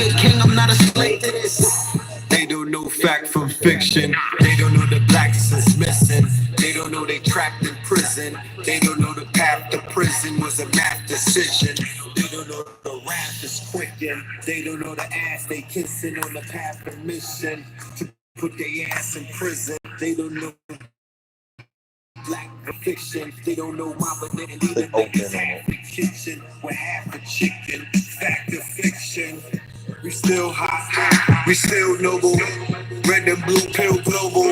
a king, I'm not a slave to this. They don't know fact from fiction. They don't know the blacks is missing. They don't know they trapped in prison. They don't know the path to prison was a math decision. They don't know the wrath is quicken. They don't know the ass they kissing on the path of mission to put their ass in prison. They don't know black fiction. They don't know mama didn't eat a nigga's half a kitchen with half a chicken. Fact of fiction. We still hot, we still noble. Red and blue pill global.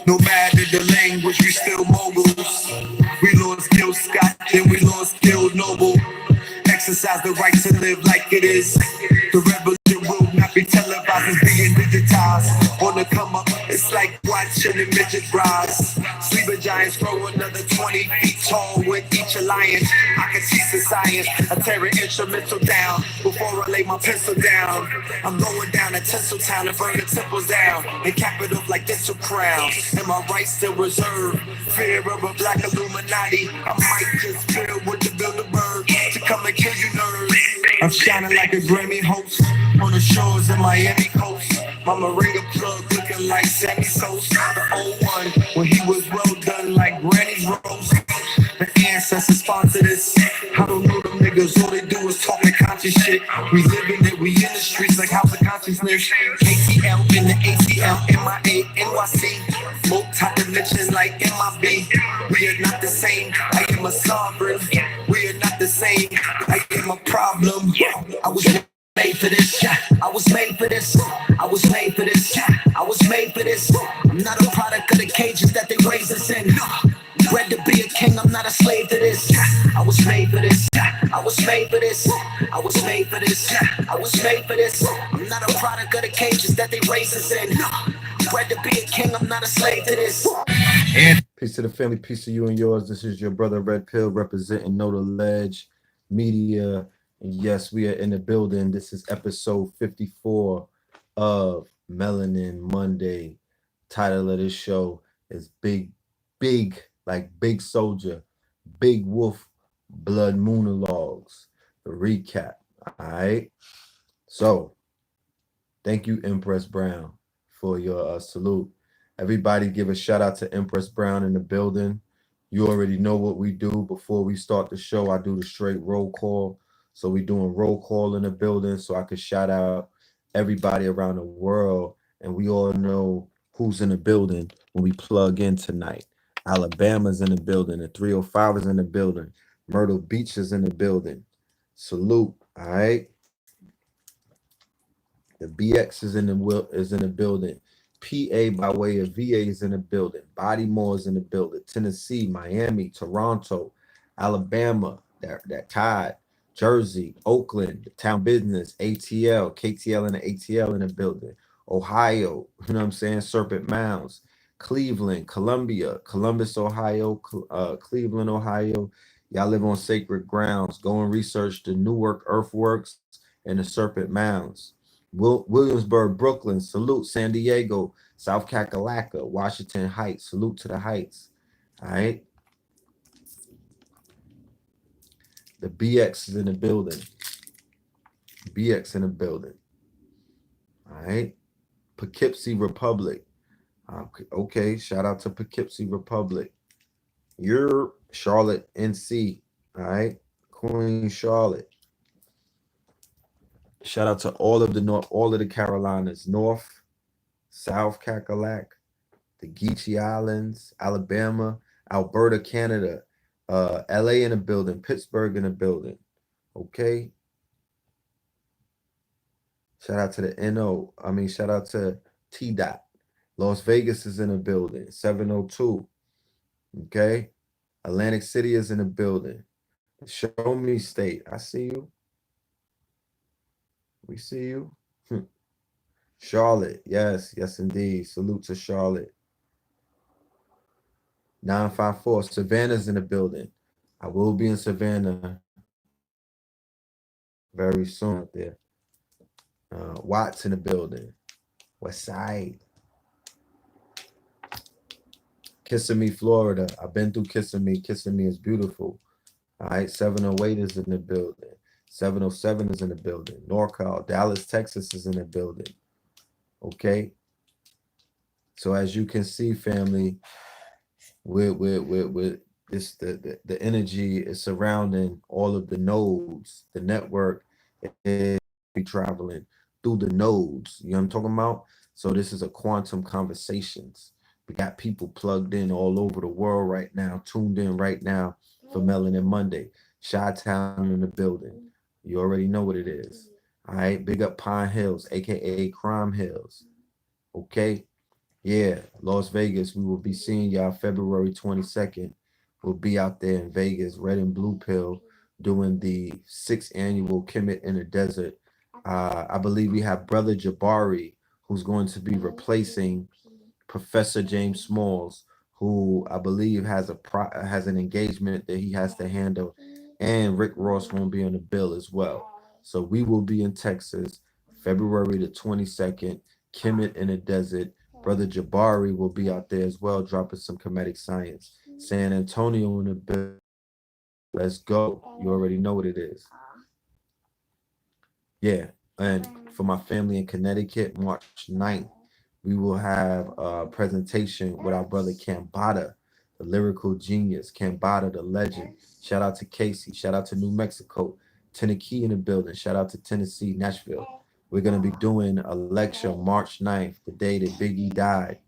No matter the language, we still moguls. We lost Gil Scott, then we lost Gil Noble. Exercise the right to live like it is. The revolution will not be televised, it's being digitized. On the come up, it's like watching the midget rise. Sleeping giants grow another 20 feet tall with each alliance. I can teach the science, I tear an instrumental down before I lay my pencil down. I'm going down to Tinseltown and burn the temples down and cap it up like dental crowns. And my rights still reserved. Fear of a black Illuminati. I might just kill with the Bilderberg to come and kill you nerds. I'm shining like a Grammy host on the shores of Miami coast. My Moringa plug looking like Sammy Sosa. The old one when he was well done like Granny's Rose. The ancestors sponsor this. I don't know them niggas, all they do is talk the conscious shit. We living it, we in the streets like House of Consciousness. ATL in the ATL, MIA, NYC. Multi-dimensions like MIB. We are not the same, I am a sovereign. We are not the same, I am a problem. I was made for this, I was made for this. I was made for this, I was made for this. I'm not a product of the cages that they raise us in. Bred to be a king, I'm not a slave to this. I was made for this, I was made for this. I was made for this, I was made for this. I'm not a product of the cages that they raise us in. Bred to be a king, I'm not a slave to this. Peace to the family, peace to you and yours. This is your brother Red Pill representing Know the Ledge Media. And yes, we are in the building. This is episode 54 of Melanin Monday. Title of this show is Big, like Big Soldier, Big Wolf, Blood Moonologues. The recap. All right. So, thank you, Empress Brown, for your salute. Everybody give a shout out to Empress Brown in the building. You already know what we do. Before we start the show, I do the straight roll call. So we doing roll call in the building so I could shout out everybody around the world. And we all know who's in the building when we plug in tonight. Alabama's in the building. The 305 is in the building. Myrtle Beach is in the building. Salute. All right. The BX is in the building. PA by way of VA is in the building. Bodymore is in the building. Tennessee, Miami, Toronto, Alabama, that Tide, Jersey, Oakland, the Town Business, ATL, KTL and the ATL in the building. Ohio, you know what I'm saying? Serpent Mounds, Cleveland, Columbia, Columbus, Ohio, Cleveland, Ohio. Y'all live on sacred grounds. Go and research the Newark Earthworks and the Serpent Mounds. Williamsburg, Brooklyn, salute. San Diego, South Kakalaka, Washington Heights, salute to the Heights. All right. The BX is in the building. BX in the building. All right. Poughkeepsie Republic. Okay, shout out to Poughkeepsie Republic. You're Charlotte, NC. All right. Queen Charlotte. Shout out to all of the Carolinas, North, South Cackalack, the Geechee Islands, Alabama, Alberta, Canada, LA in the building, Pittsburgh in the building. Okay. Shout out to the shout out to T-Dot. Las Vegas is in the building, 702. Okay. Atlantic City is in the building. Show me state. I see you. We see you. Charlotte. Yes, indeed. Salute to Charlotte. 954. Savannah's in the building. I will be in Savannah very soon out there. Watts in the building. West Side. Kissimmee, Florida. I've been through Kissimmee. Kissimmee is beautiful. All right. 708 is in the building. 707 is in the building. NorCal, Dallas, Texas is in the building. Okay. So as you can see, family, with this the energy is surrounding all of the nodes. The network is be traveling through the nodes. You know what I'm talking about? So this is a quantum conversations. We got people plugged in all over the world right now, tuned in right now for Melanin Monday. Chi-Town in the building. You already know what it is. All right, big up Pine Hills, aka Crime Hills. Okay. Yeah, Las Vegas. We will be seeing y'all February 22nd. We'll be out there in Vegas, Red and Blue Pill, doing the sixth annual Kemet in the Desert. I believe we have Brother Jabari, who's going to be replacing Professor James Smalls, who I believe has an engagement that he has to handle, and Rick Ross won't be on the bill as well. So we will be in Texas, February the 22nd, Kemet in the Desert. Brother Jabari will be out there as well, dropping some comedic science. San Antonio in the bill. Let's go. You already know what it is. Yeah. And for my family in Connecticut, March 9th, we will have a presentation with our brother CAMBATTA, the lyrical genius, CAMBATTA, the legend. Shout out to Casey. Shout out to New Mexico. Tennessee in the building. Shout out to Tennessee, Nashville. We're going to be doing a lecture March 9th, the day that Biggie died,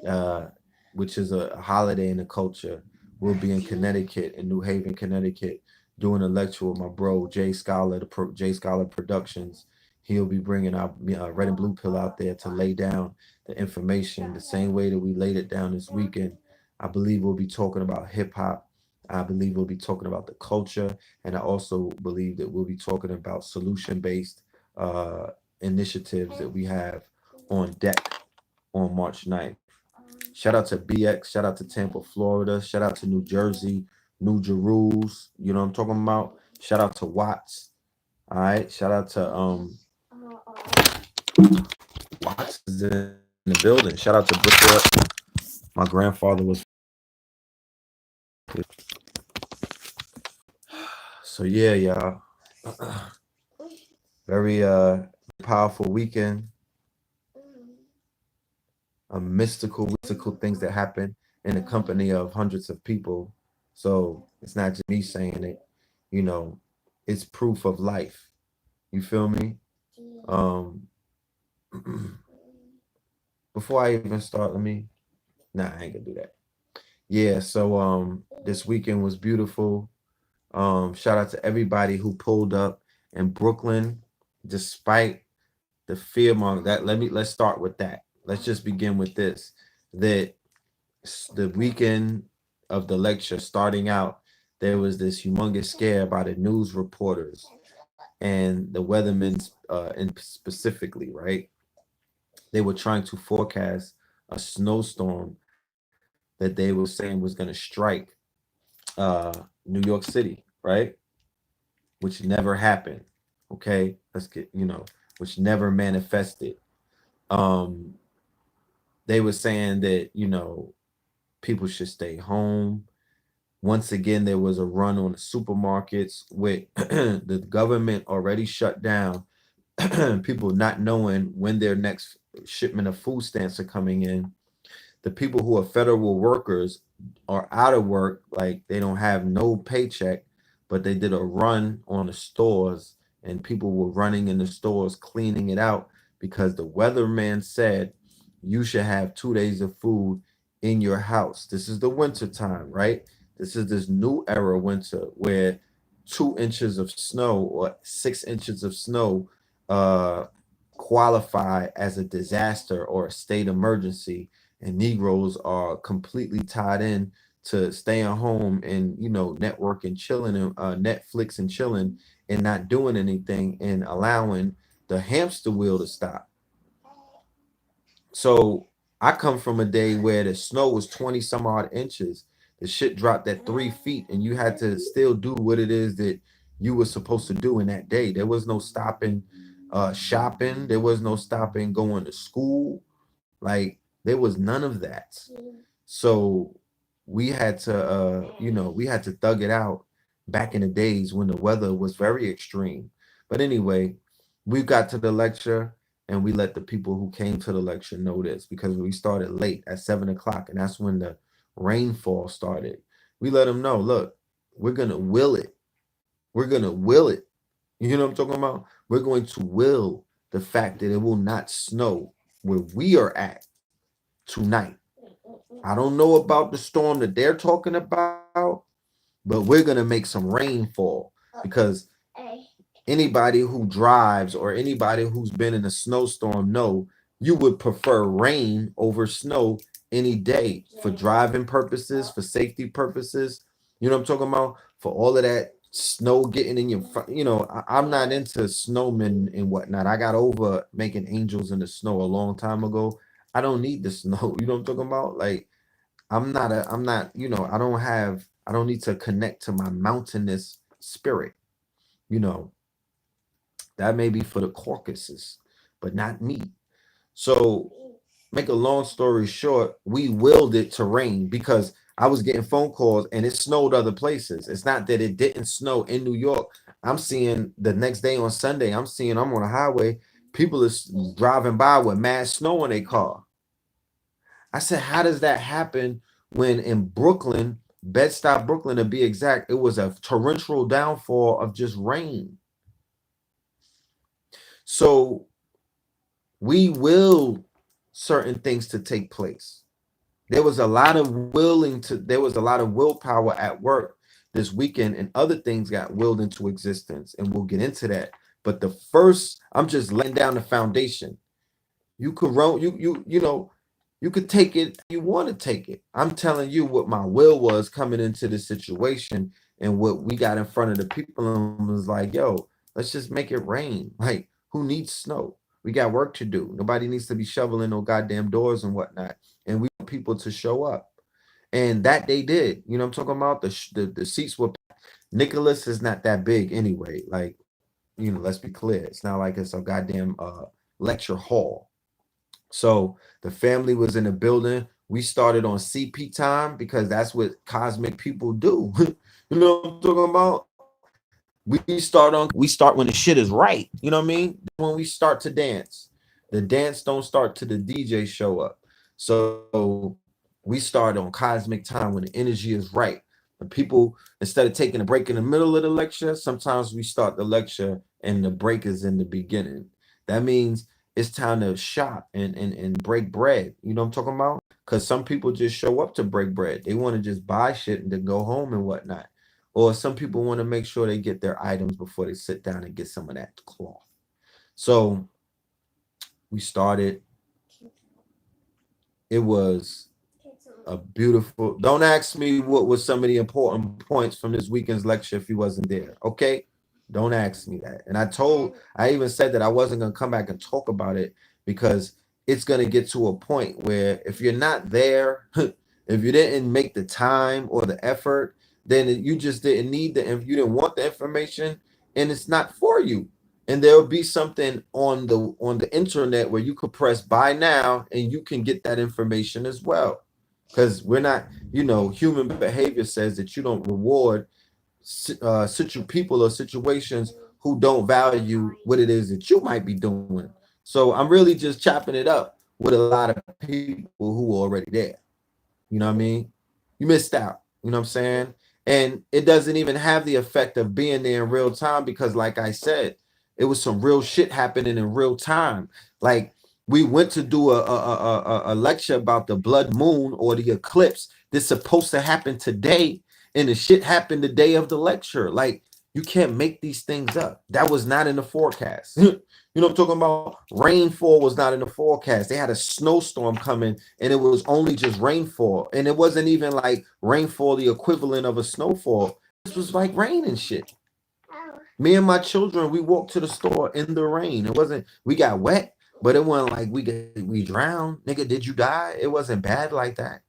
uh, which is a holiday in the culture. We'll be in Connecticut, in New Haven, Connecticut, doing a lecture with my bro Jay Scholar, Jay Scholar Productions. He'll be bringing our Red and Blue Pill out there to lay down the information the same way that we laid it down this weekend. I believe we'll be talking about hip hop. I believe we'll be talking about the culture, and I also believe that we'll be talking about solution-based initiatives that we have on deck on March 9th. Shout out to BX, shout out to Tampa, Florida, shout out to New Jersey, New Jerusalem, you know what I'm talking about? Shout out to Watts. All right. Shout out to Watts is in the building. Shout out to Brookwood. My grandfather was so yeah, y'all. Very powerful weekend. Mystical things that happen in the company of hundreds of people. So it's not just me saying it, you know, it's proof of life. You feel me? Um before I even start, I ain't gonna do that. Yeah, so this weekend was beautiful. Shout out to everybody who pulled up in Brooklyn, despite the fear mongering. Let's start with that. Let's just begin with this. That the weekend of the lecture starting out, there was this humongous scare by the news reporters and the weathermen in specifically, right? They were trying to forecast a snowstorm that they were saying was going to strike uh, New York City, right? Which never happened. Okay, which never manifested. Um, they were saying that people should stay home. Once again, there was a run on the supermarkets with the government already shut down. People not knowing when their next shipment of food stamps are coming in. The people who are federal workers are out of work, like they don't have no paycheck, but they did a run on the stores and people were running in the stores cleaning it out because the weatherman said you should have 2 days of food in your house. This is the winter time, right? This is this new era winter where 2 inches of snow or 6 inches of snow uh, qualify as a disaster or a state emergency, and Negroes are completely tied in to staying home and network and chilling and Netflix and chilling and not doing anything and allowing the hamster wheel to stop. So I come from a day where the snow was 20 some odd inches. The shit dropped at 3 feet, and you had to still do what it is that you were supposed to do in that day. There was no stopping shopping. There was no stopping going to school. Like there was none of that. So we had to we had to thug it out back in the days when the weather was very extreme. But anyway, we got to the lecture and we let the people who came to the lecture know this because we started late at 7 o'clock, and that's when the rainfall started. We let them know, look, we're gonna will it. We're gonna will it. You know what I'm talking about? We're going to will the fact that it will not snow where we are at tonight. I don't know about the storm that they're talking about, but we're gonna make some rainfall because anybody who drives or anybody who's been in a snowstorm know you would prefer rain over snow any day for driving purposes, for safety purposes. You know what I'm talking about? For all of that snow getting in your, I'm not into snowmen and whatnot. I got over making angels in the snow a long time ago. I don't need the snow. You know what I'm talking about? Like I'm not, I don't need to connect to my mountainous spirit. You know, that may be for the Caucasus, but not me. So, make a long story short, we willed it to rain because I was getting phone calls and it snowed other places. It's not that it didn't snow in New York. I'm seeing the next day on Sunday, I'm on a highway, people are driving by with mad snow in their car. I said, how does that happen when in Brooklyn, Bed-Stuy, Brooklyn to be exact, it was a torrential downfall of just rain. So we willed certain things to take place. There was a lot of willpower at work this weekend, and other things got willed into existence, and we'll get into that. But the first, I'm just laying down the foundation. You could roll, you could take it you want to take it. I'm telling you what my will was coming into the situation, and what we got in front of the people and was like, yo, let's just make it rain. Like, who needs snow? We got work to do. Nobody needs to be shoveling no goddamn doors and whatnot. And we want people to show up. And that they did. You know what I'm talking about? The seats were Nicholas is not that big anyway. Like, let's be clear. It's not like it's a goddamn lecture hall. So the family was in the building. We started on CP time because that's what cosmic people do. You know what I'm talking about? We start when the shit is right. You know what I mean? When we start to dance. The dance don't start till the DJ show up. So we start on cosmic time when the energy is right. The people, instead of taking a break in the middle of the lecture, sometimes we start the lecture and the break is in the beginning. That means it's time to shop and break bread. You know what I'm talking about? Because some people just show up to break bread. They want to just buy shit and then go home and whatnot. Or some people want to make sure they get their items before they sit down and get some of that cloth. So we started. It was a beautiful. Don't ask me what was some of the important points from this weekend's lecture if you wasn't there. Okay, don't ask me that. And I even said that I wasn't gonna come back and talk about it because it's gonna get to a point where if you're not there, if you didn't make the time or the effort, then you just didn't need if you didn't want the information, and it's not for you. And there'll be something on the internet where you could press buy now and you can get that information as well, because we're not, human behavior says that you don't reward people or situations who don't value what it is that you might be doing. So I'm really just chopping it up with a lot of people who are already there. You know what I mean? You missed out. You know what I'm saying? And it doesn't even have the effect of being there in real time because, like I said, it was some real shit happening in real time. Like, we went to do a lecture about the blood moon or the eclipse that's supposed to happen today, and the shit happened the day of the lecture. Like, you can't make these things up. That was not in the forecast. You know what I'm talking about? Rainfall was not in the forecast. They had a snowstorm coming, and it was only just rainfall. And it wasn't even like rainfall, the equivalent of a snowfall. This was like rain and shit. Me and my children, we walked to the store in the rain. It wasn't, we got wet, but it wasn't like we drowned. Nigga, did you die? It wasn't bad like that.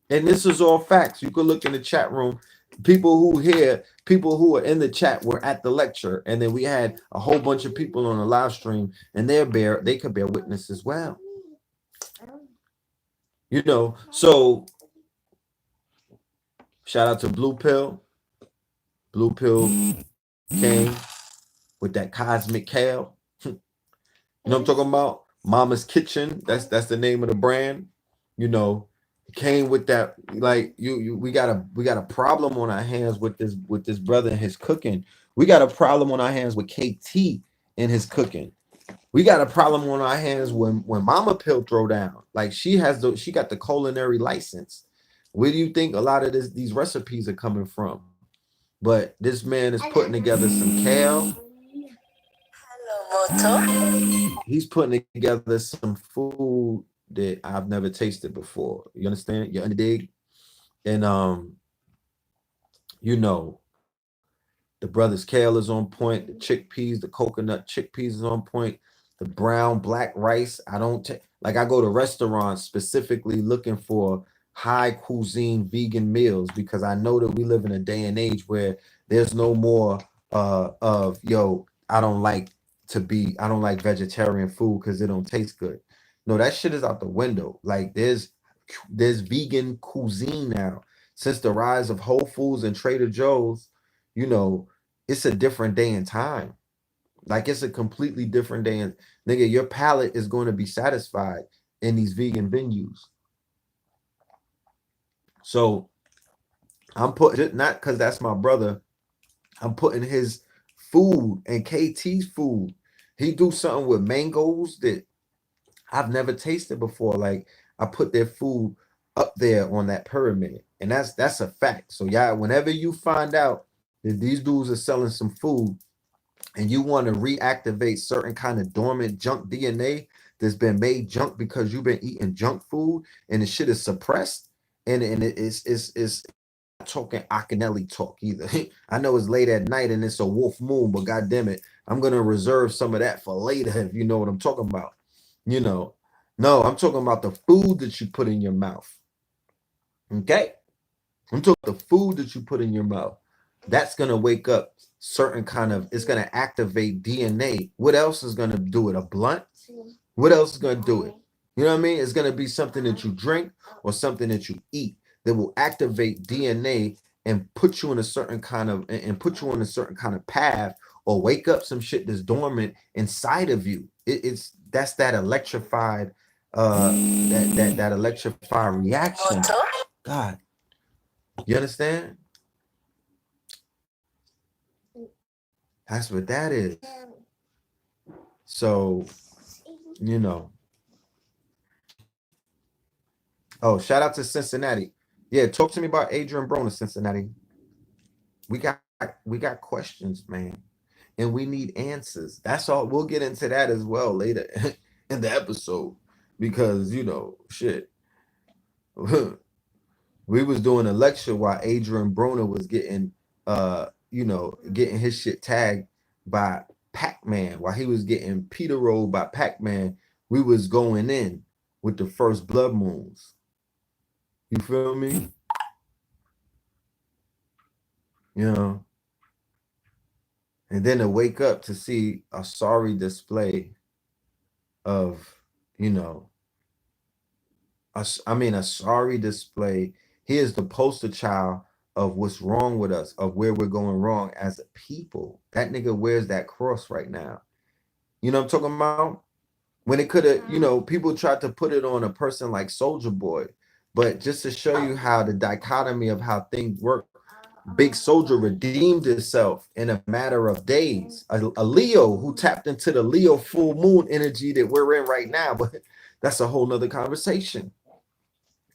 And this is all facts. You could look in the chat room. People who are in the chat were at the lecture, and then we had a whole bunch of people on the live stream, and they could bear witness as well. So Shout out to Blue Pill. Blue Pill came with that cosmic kale. You know what I'm talking about? Mama's Kitchen. That's the name of the brand. You know, came with that. Like we got a problem on our hands with this brother and his cooking. We got a problem on our hands with KT and his cooking. We got a problem on our hands when Mama Pill throw down. Like she got the culinary license. Where do you think a lot of these recipes are coming from? But this man is putting together some kale. He's putting together some food that I've never tasted before. You understand? You dig? And you know, the brother's kale is on point. The chickpeas, the coconut chickpeas is on point. The brown black rice. I don't like. I go to restaurants specifically looking for high cuisine vegan meals because I know that we live in a day and age where there's no more of yo. I don't like vegetarian food because it don't taste good. No, that shit is out the window. Like there's vegan cuisine now since the rise of Whole Foods and Trader Joe's. You know, it's a different day and time. Like it's a completely different day. And nigga, your palate is going to be satisfied in these vegan venues. So I'm putting it not because that's my brother. I'm putting his food and KT's food. He do something with mangoes that I've never tasted before. Like I put their food up there on that pyramid, and that's a fact. So y'all, whenever you find out that these dudes are selling some food, and you want to reactivate certain kind of dormant junk DNA that's been made junk because you've been eating junk food and the shit is suppressed, and it's not talking Akinelli talk either. I know it's late at night and it's a wolf moon, but god damn it, I'm gonna reserve some of that for later if you know what I'm talking about. You know, no, I'm talking about the food that you put in your mouth. Okay, I'm talking about the food that you put in your mouth. That's gonna wake up certain kind of. It's gonna activate DNA. What else is gonna do it? A blunt? What else is gonna do it? You know what I mean? It's gonna be something that you drink or something that you eat that will activate DNA and put you in a certain kind of and put you on a certain kind of path or wake up some shit that's dormant inside of you. It's that's that electrified that electrified reaction. God, you understand? That's what that is. So, you know. Oh, shout out to Cincinnati. Yeah, talk to me about Adrian Broner, Cincinnati. We got we got questions, man. And we need answers. That's all. We'll get into that as well later in the episode. Because, you know, shit. We was doing a lecture while Adrian Broner was getting getting his shit tagged by Pac-Man. While he was getting Peter rolled by Pac-Man, we was going in with the first blood moons. You feel me? You know. And then to wake up to see a sorry display of, you know, a sorry display. He is the poster child of what's wrong with us, of where we're going wrong as a people. That nigga wears that cross right now. You know what I'm talking about? When it could have, you know, people tried to put it on a person like Soldier Boy, but just to show you how the dichotomy of how things work, Big Soldier redeemed himself in a matter of days. A Leo who tapped into the Leo full moon energy that we're in right now, but that's a whole nother conversation.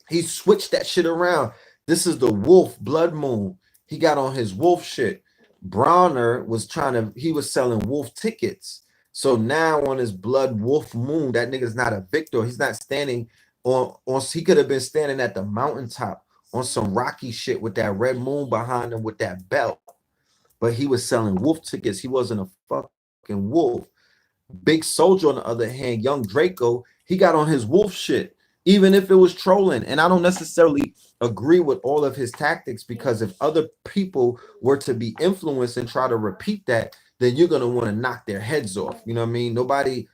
He switched that shit around. This is the wolf blood moon. He got on his wolf shit. Bronner was he was selling wolf tickets. So now on his blood wolf moon, that nigga's not a victor. He's not standing he could have been standing at the mountaintop on some rocky shit with that red moon behind him with that belt. But he was selling wolf tickets. He wasn't a fucking wolf. Big Soldier, on the other hand, young Draco, he got on his wolf shit, even if it was trolling. And I don't necessarily agree with all of his tactics because if other people were to be influenced and try to repeat that, then you're going to want to knock their heads off. You know what I mean? Nobody,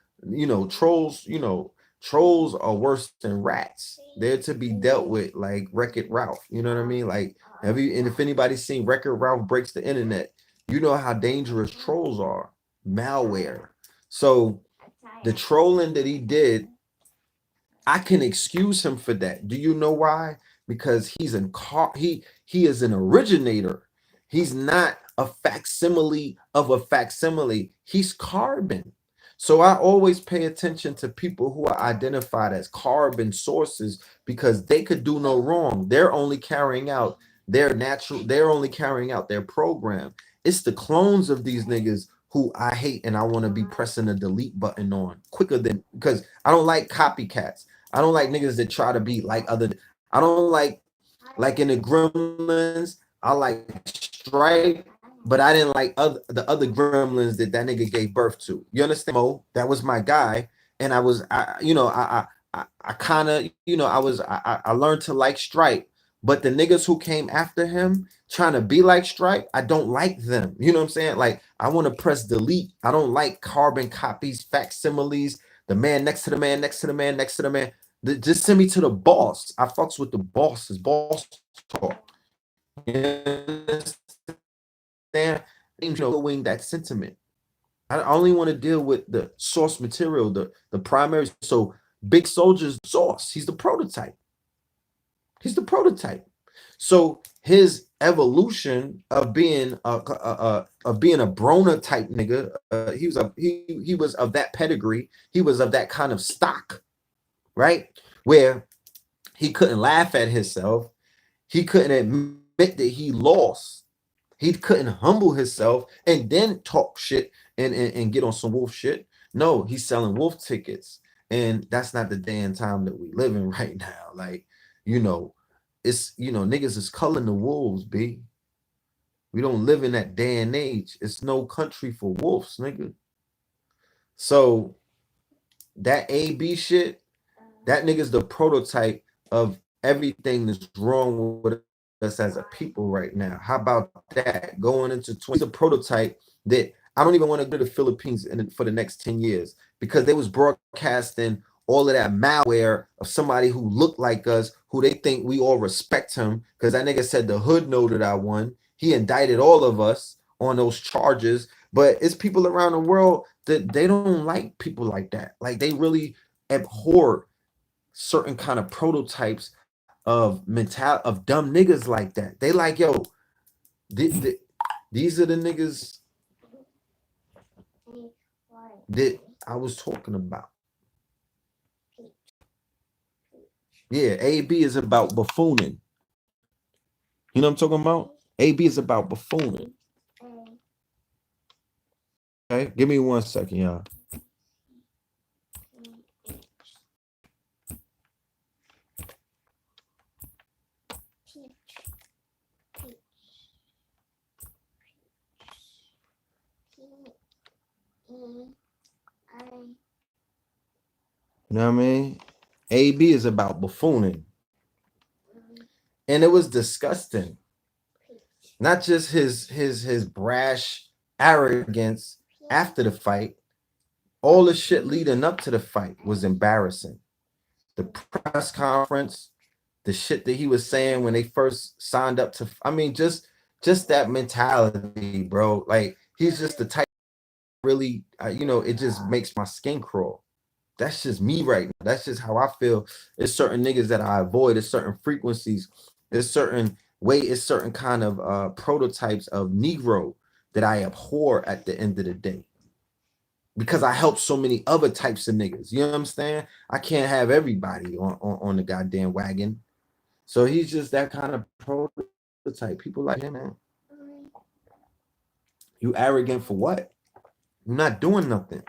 trolls are worse than rats. They're to be dealt with like Wreck-It Ralph. You know what I mean? Like And if anybody's seen Record Ralph Breaks the Internet, you know how dangerous trolls are. Malware. So the trolling that he did, I can excuse him for that. Do you know why? Because he is an originator. He's not a facsimile of a facsimile. He's carbon. So I always pay attention to people who are identified as carbon sources because they could do no wrong. They're only carrying out they're only carrying out their program. It's the clones of these niggas who I hate and I want to be pressing the delete button on quicker than because I don't like copycats. I don't like niggas that try to be like other. I don't like in the Gremlins. I like Stripe, but I didn't like the other Gremlins that nigga gave birth to. You understand? Mo, that was my guy, and I kind of I learned to like Stripe, but the niggas who came after him trying to be like Stripe, I don't like them. You know what I'm saying? Like I want to press delete. I don't like carbon copies, facsimiles. The man next to the man next to the man next to the man. Just send me to the boss. I fucks with the bosses. Boss talk. You understand? Knowing that sentiment. I only want to deal with the source material, the primary. So Big Soldier's source. He's the prototype. He's the prototype. So his evolution of being a Brona type nigga, he was of that pedigree. He was of that kind of stock, right? Where he couldn't laugh at himself. He couldn't admit that he lost. He couldn't humble himself and then talk shit and get on some wolf shit. No, he's selling wolf tickets. And that's not the day and time that we live in right now. Like, it's, niggas is culling the wolves, B. We don't live in that day and age. It's no country for wolves, nigga. So that AB shit, that nigga's the prototype of everything that's wrong with us as a people right now. How about that? Going into 20, the prototype that I don't even want to go to the Philippines for the next 10 years because they was broadcasting all of that malware of somebody who looked like us, who they think we all respect him because that nigga said the hood know that I won. He indicted all of us on those charges, but it's people around the world that they don't like people like that. Like they really abhor certain kind of prototypes of dumb niggas like that. They like, yo, these are the niggas that I was talking about. Yeah, AB is about buffooning. You know what I'm talking about? AB is about buffooning. Okay, give me 1 second, y'all. You know what I mean? AB is about buffooning. And it was disgusting. Not just his brash arrogance after the fight. All the shit leading up to the fight was embarrassing. The press conference, the shit that he was saying when they first signed up to, I mean, just that mentality, bro. Like he's just the type really, it just makes my skin crawl. That's just me right now. That's just how I feel. There's certain niggas that I avoid. There's certain frequencies. There's certain it's certain kind of prototypes of Negro that I abhor at the end of the day. Because I help so many other types of niggas. You know what I'm saying? I can't have everybody on the goddamn wagon. So he's just that kind of prototype. People like him, man. You arrogant for what? You're not doing nothing.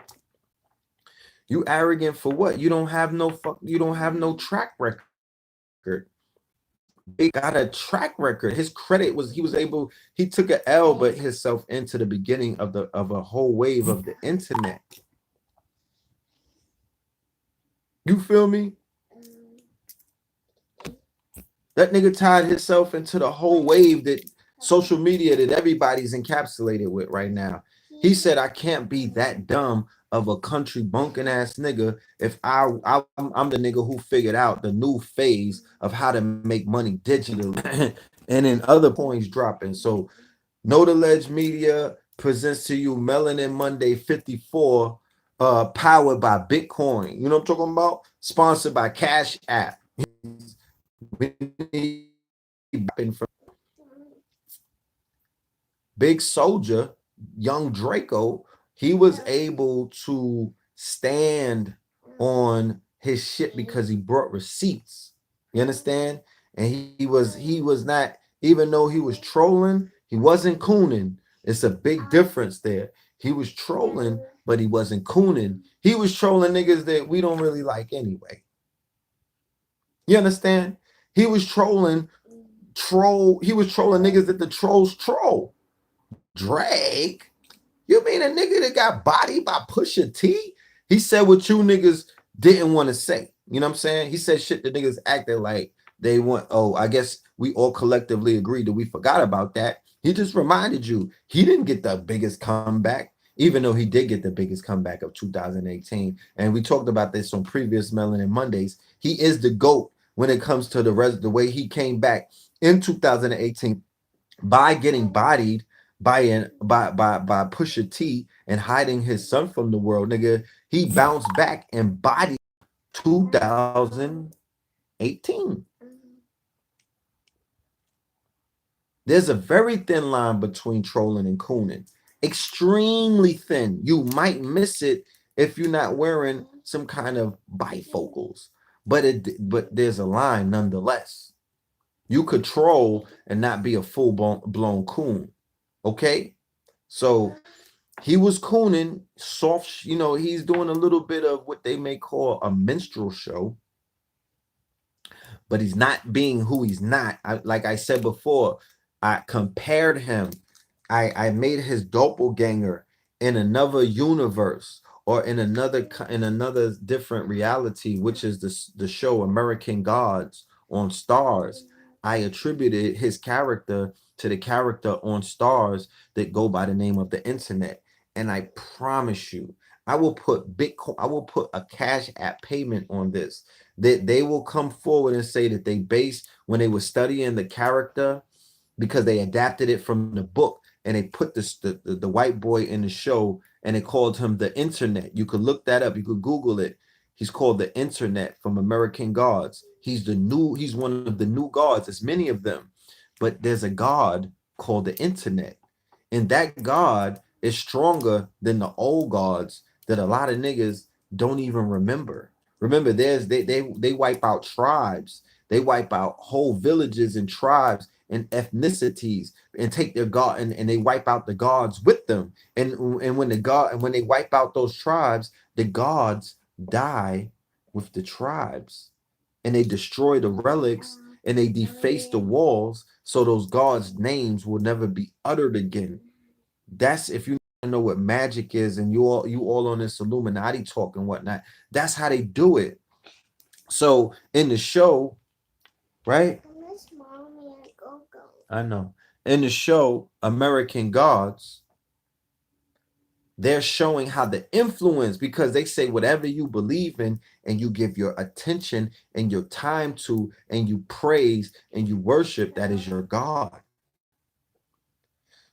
You arrogant for what? You don't have no track record. He got a track record. His credit was he took an L but himself into the beginning of a whole wave of the internet. You feel me? That nigga tied himself into the whole wave that social media that everybody's encapsulated with right now. He said, I can't be that dumb of a country bunking ass nigga if I'm the nigga who figured out the new phase of how to make money digitally. and then other points dropping. So Know the Ledge Media presents to you Melanin Monday 54, powered by Bitcoin. You know what I'm talking about? Sponsored by Cash App. We need from Big Soldier, young Draco. He was able to stand on his shit because he brought receipts. You understand? And he was not, even though he was trolling, he wasn't cooning. It's a big difference there. He was trolling, but he wasn't cooning. He was trolling niggas that we don't really like anyway. You understand? He was trolling he was trolling niggas that the trolls troll. Drake? You mean a nigga that got bodied by Pusha T? He said what you niggas didn't want to say. You know what I'm saying? He said shit that niggas acted like they want. Oh, I guess we all collectively agreed that we forgot about that. He just reminded you he didn't get the biggest comeback, even though he did get the biggest comeback of 2018. And we talked about this on previous Melanin Mondays. He is the GOAT when it comes to the way he came back in 2018 by getting bodied by Pusha T and hiding his son from the world, nigga. He bounced back and bodied 2018. There's a very thin line between trolling and cooning. Extremely thin. You might miss it if you're not wearing some kind of bifocals. But there's a line nonetheless. You could troll and not be a full blown coon. Okay? So he was cooning soft, he's doing a little bit of what they may call a minstrel show, but he's not being who he's not. Like I said before, I compared him. I made his doppelganger in another universe or in another different reality, which is the show American Gods on Stars. I attributed his character to the character on Stars that go by the name of the internet. And I promise you, I will put Bitcoin, I will put a Cash App payment on this. That they will come forward and say that they based when they were studying the character because they adapted it from the book and they put the white boy in the show and they called him the internet. You could look that up. You could Google it. He's called the internet from American Gods. He's one of the new gods. There's many of them, but there's a god called the internet. And that god is stronger than the old gods that a lot of niggas don't even remember. Remember, they wipe out tribes, they wipe out whole villages and tribes and ethnicities and take their god and they wipe out the gods with them. And when they wipe out those tribes, the gods die with the tribes and they destroy the relics and they deface the walls so those gods' names will never be uttered again. That's if you know what magic is and you all on this Illuminati talk and whatnot. That's how they do it. So in the show, right? I know. In the show, American Gods, they're showing how the influence, because they say whatever you believe in and you give your attention and your time to and you praise and you worship, that is your God.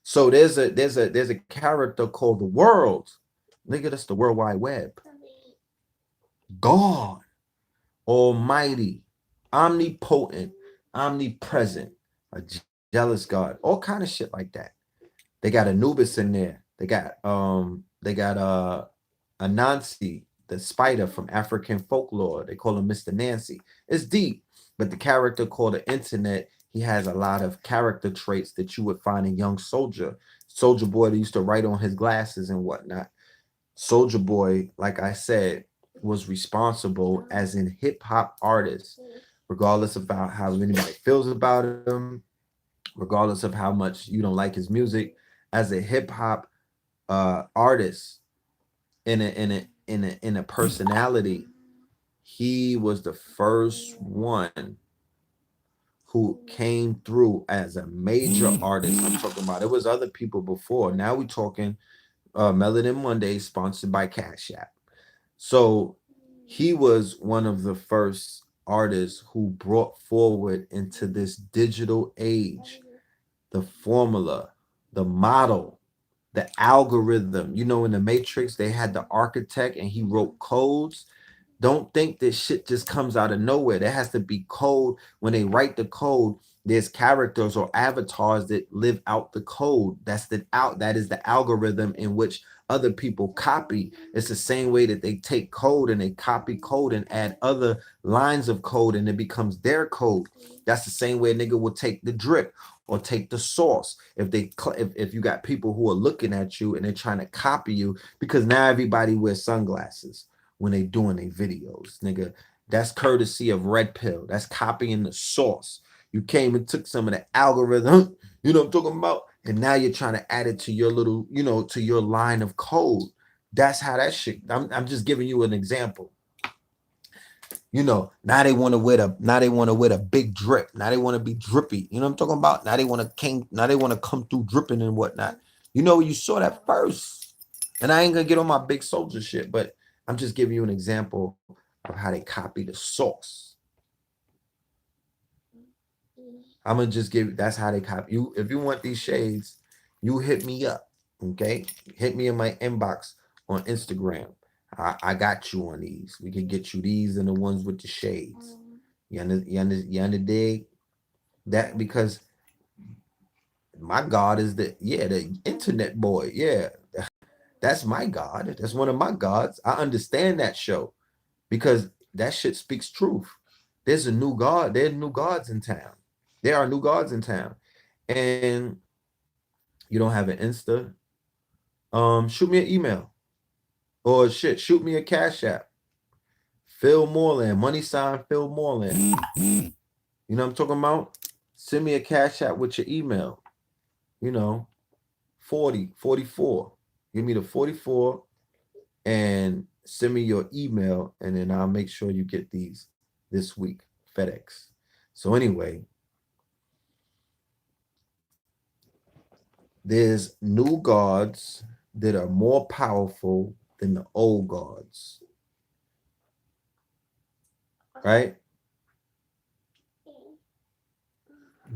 So there's a character called the world. Nigga, that's the World Wide Web. God, Almighty, omnipotent, omnipresent, a jealous God, all kind of shit like that. They got Anubis in there. They got Anansi, the spider from African folklore. They call him Mr. Nancy. It's deep, but the character called the internet, he has a lot of character traits that you would find in Young Soldier. Soldier Boy that used to write on his glasses and whatnot. Soldier Boy, like I said, was responsible as in hip hop artist, regardless of how anybody feels about him, regardless of how much you don't like his music, as a hip hop artist in a personality, he was the first one who came through as a major artist. I'm talking about it was other people before. Now we're talking Melanin Monday, sponsored by Cash App. So he was one of the first artists who brought forward into this digital age the formula, the model, the algorithm. You know, in the Matrix, they had the architect and he wrote codes. Don't think this shit just comes out of nowhere. There has to be code. When they write the code, there's characters or avatars that live out the code. That is the algorithm in which other people copy. It's the same way that they take code and they copy code and add other lines of code and it becomes their code. That's the same way a nigga will take the drip or take the source. If you got people who are looking at you and they're trying to copy you, because now everybody wears sunglasses when they doing their videos, nigga. That's courtesy of Red Pill. That's copying the source. You came and took some of the algorithm, you know what I'm talking about? And now you're trying to add it to your little, you know, to your line of code. That's how that shit. I'm just giving you an example. You know, now they want to wear the big drip. Now they want to be drippy. You know what I'm talking about? Now they want to come through dripping and whatnot. You know, you saw that first. And I ain't gonna get on my big soldier shit, but I'm just giving you an example of how they copy the source. I'm gonna just give you, that's how they copy you. If you want these shades, you hit me up. Okay, hit me in my inbox on Instagram. I got you on these. We can get you these and the ones with the shades. You understand? That because my God is the internet boy. Yeah, that's my God. That's one of my gods. I understand that show because that shit speaks truth. There's a new God. There are new gods in town. There are new gods in town. And you don't have an Insta. Shoot me an email. Or shit, shoot me a Cash App. PHILMORELAND, #PHILMORELAND. You know what I'm talking about? Send me a Cash App with your email. You know, 44. Give me the 44 and send me your email, and then I'll make sure you get these this week. FedEx. So anyway, there's new gods that are more powerful than the old gods. Right?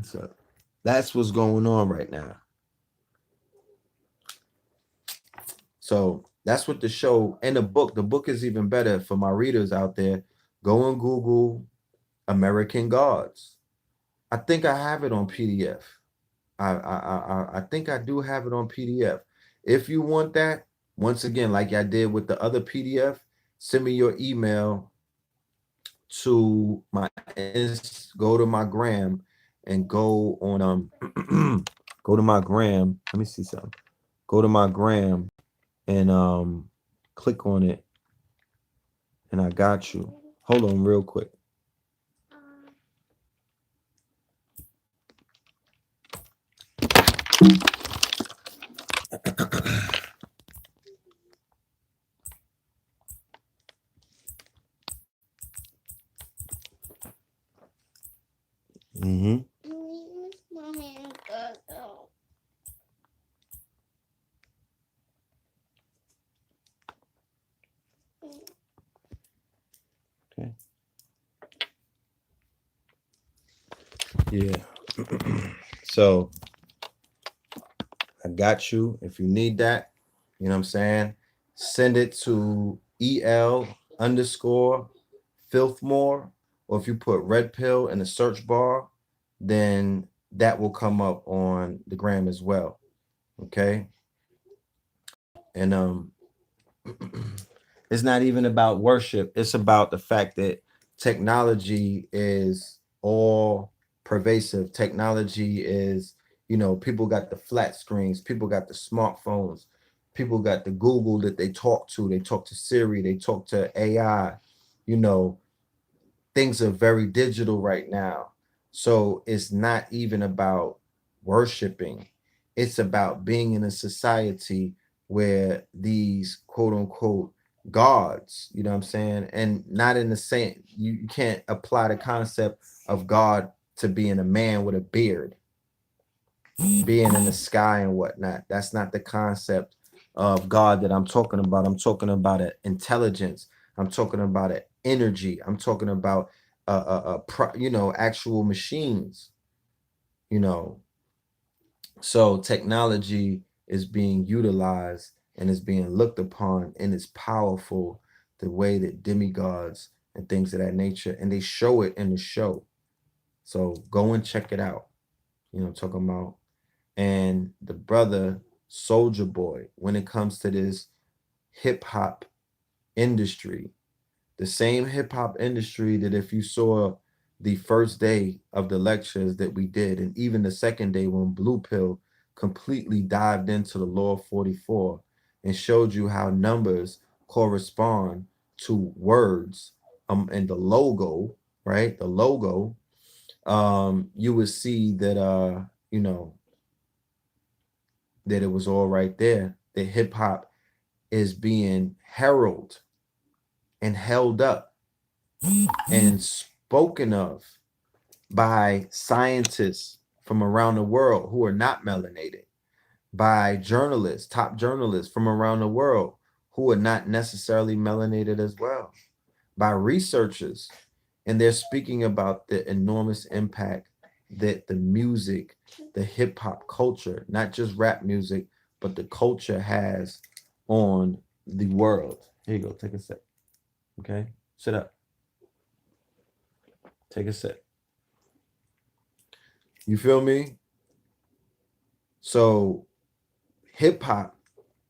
So that's what's going on right now. So that's what the show and the book is even better for my readers out there. Go and Google American Gods. I think I have it on PDF. I think I do have it on PDF. If you want that, once again, like I did with the other PDF, send me your email to go to my gram and go on go to my gram. Let me see something. Go to my gram and click on it, and I got you. Hold on real quick. Mm-hmm. Okay. Yeah. So I got you. If you need that, you know what I'm saying? Send it to EL_Filthmore, or if you put Red Pill in the search bar, then that will come up on the gram as well. Okay. And it's not even about worship. It's about the fact that technology is all pervasive. Technology is, you know, people got the flat screens, people got the smartphones, people got the Google that they talk to. They talk to Siri, they talk to AI. You know, things are very digital right now. So it's not even about worshiping. It's about being in a society where these quote unquote gods, you know what I'm saying? And not in the same, you can't apply the concept of God to being a man with a beard, being in the sky and whatnot. That's not the concept of God that I'm talking about. I'm talking about an intelligence. I'm talking about an energy. I'm talking about actual machines, you know. So technology is being utilized and is being looked upon, and it's powerful the way that demigods and things of that nature, and they show it in the show. So go and check it out. Talking about. And the brother Soldier Boy, when it comes to this hip hop industry, the same hip hop industry that if you saw the first day of the lectures that we did, and even the second day when Blue Pill completely dived into the Law of 44 and showed you how numbers correspond to words, and the logo, right? The logo, you would see that that it was all right there. That hip hop is being heralded and held up and spoken of by scientists from around the world who are not melanated, by journalists, top journalists from around the world who are not necessarily melanated as well, by researchers. And they're speaking about the enormous impact that the music, the hip hop culture, not just rap music, but the culture has on the world. Here you go, take a sip. Okay, sit up, take a sip. You feel me? So hip hop,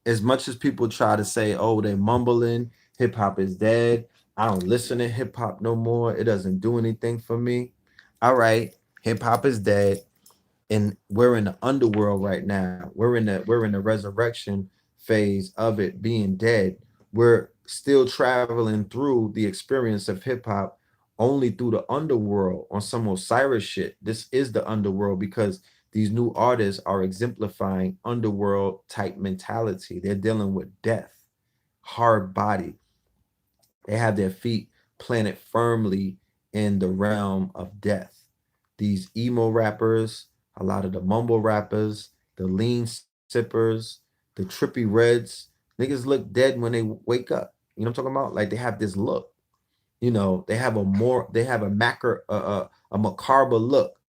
as much as people try to say, oh, they mumbling, hip hop is dead. I don't listen to hip hop no more. It doesn't do anything for me. All right, hip hop is dead, and we're in the underworld right now. We're in the resurrection phase of it being dead. We're still traveling through the experience of hip hop only through the underworld on some Osiris shit. This is the underworld because these new artists are exemplifying underworld type mentality. They're dealing with death, hard body. They have their feet planted firmly in the realm of death. These emo rappers, a lot of the mumble rappers, the lean sippers, the trippy reds, niggas look dead when they wake up. You know what I'm talking about? Like they have this look. They have a macabre look.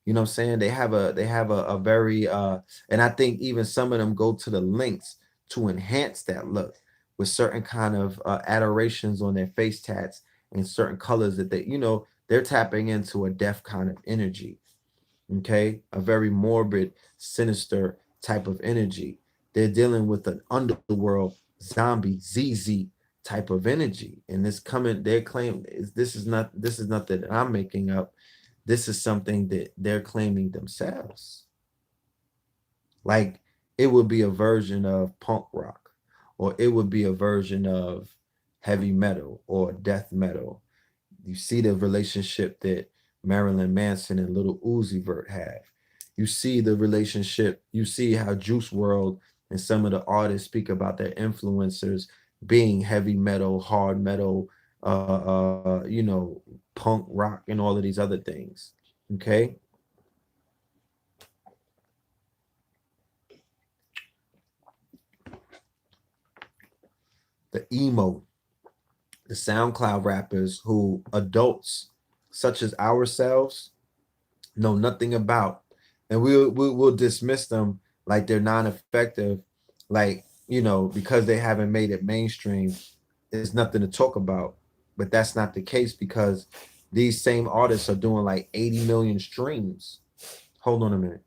You know what I'm saying? They have a very and I think even some of them go to the lengths to enhance that look with certain kind of adorations on their face tats and certain colors that they're tapping into a deaf kind of energy. Okay, a very morbid, sinister type of energy. They're dealing with an underworld zombie ZZ type of energy, and this coming. Their claim is this is not that I'm making up. This is something that they're claiming themselves. Like it would be a version of punk rock, or it would be a version of heavy metal or death metal. You see the relationship that Marilyn Manson and Little Uzi Vert have. You see the relationship. You see how Juice World and some of the artists speak about their influencers being heavy metal, hard metal, punk rock, and all of these other things. Okay, the emo, the SoundCloud rappers who adults such as ourselves know nothing about, and we'll dismiss them like they're non-effective, like because they haven't made it mainstream. There's nothing to talk about, but that's not the case because these same artists are doing like 80 million streams. Hold on a minute.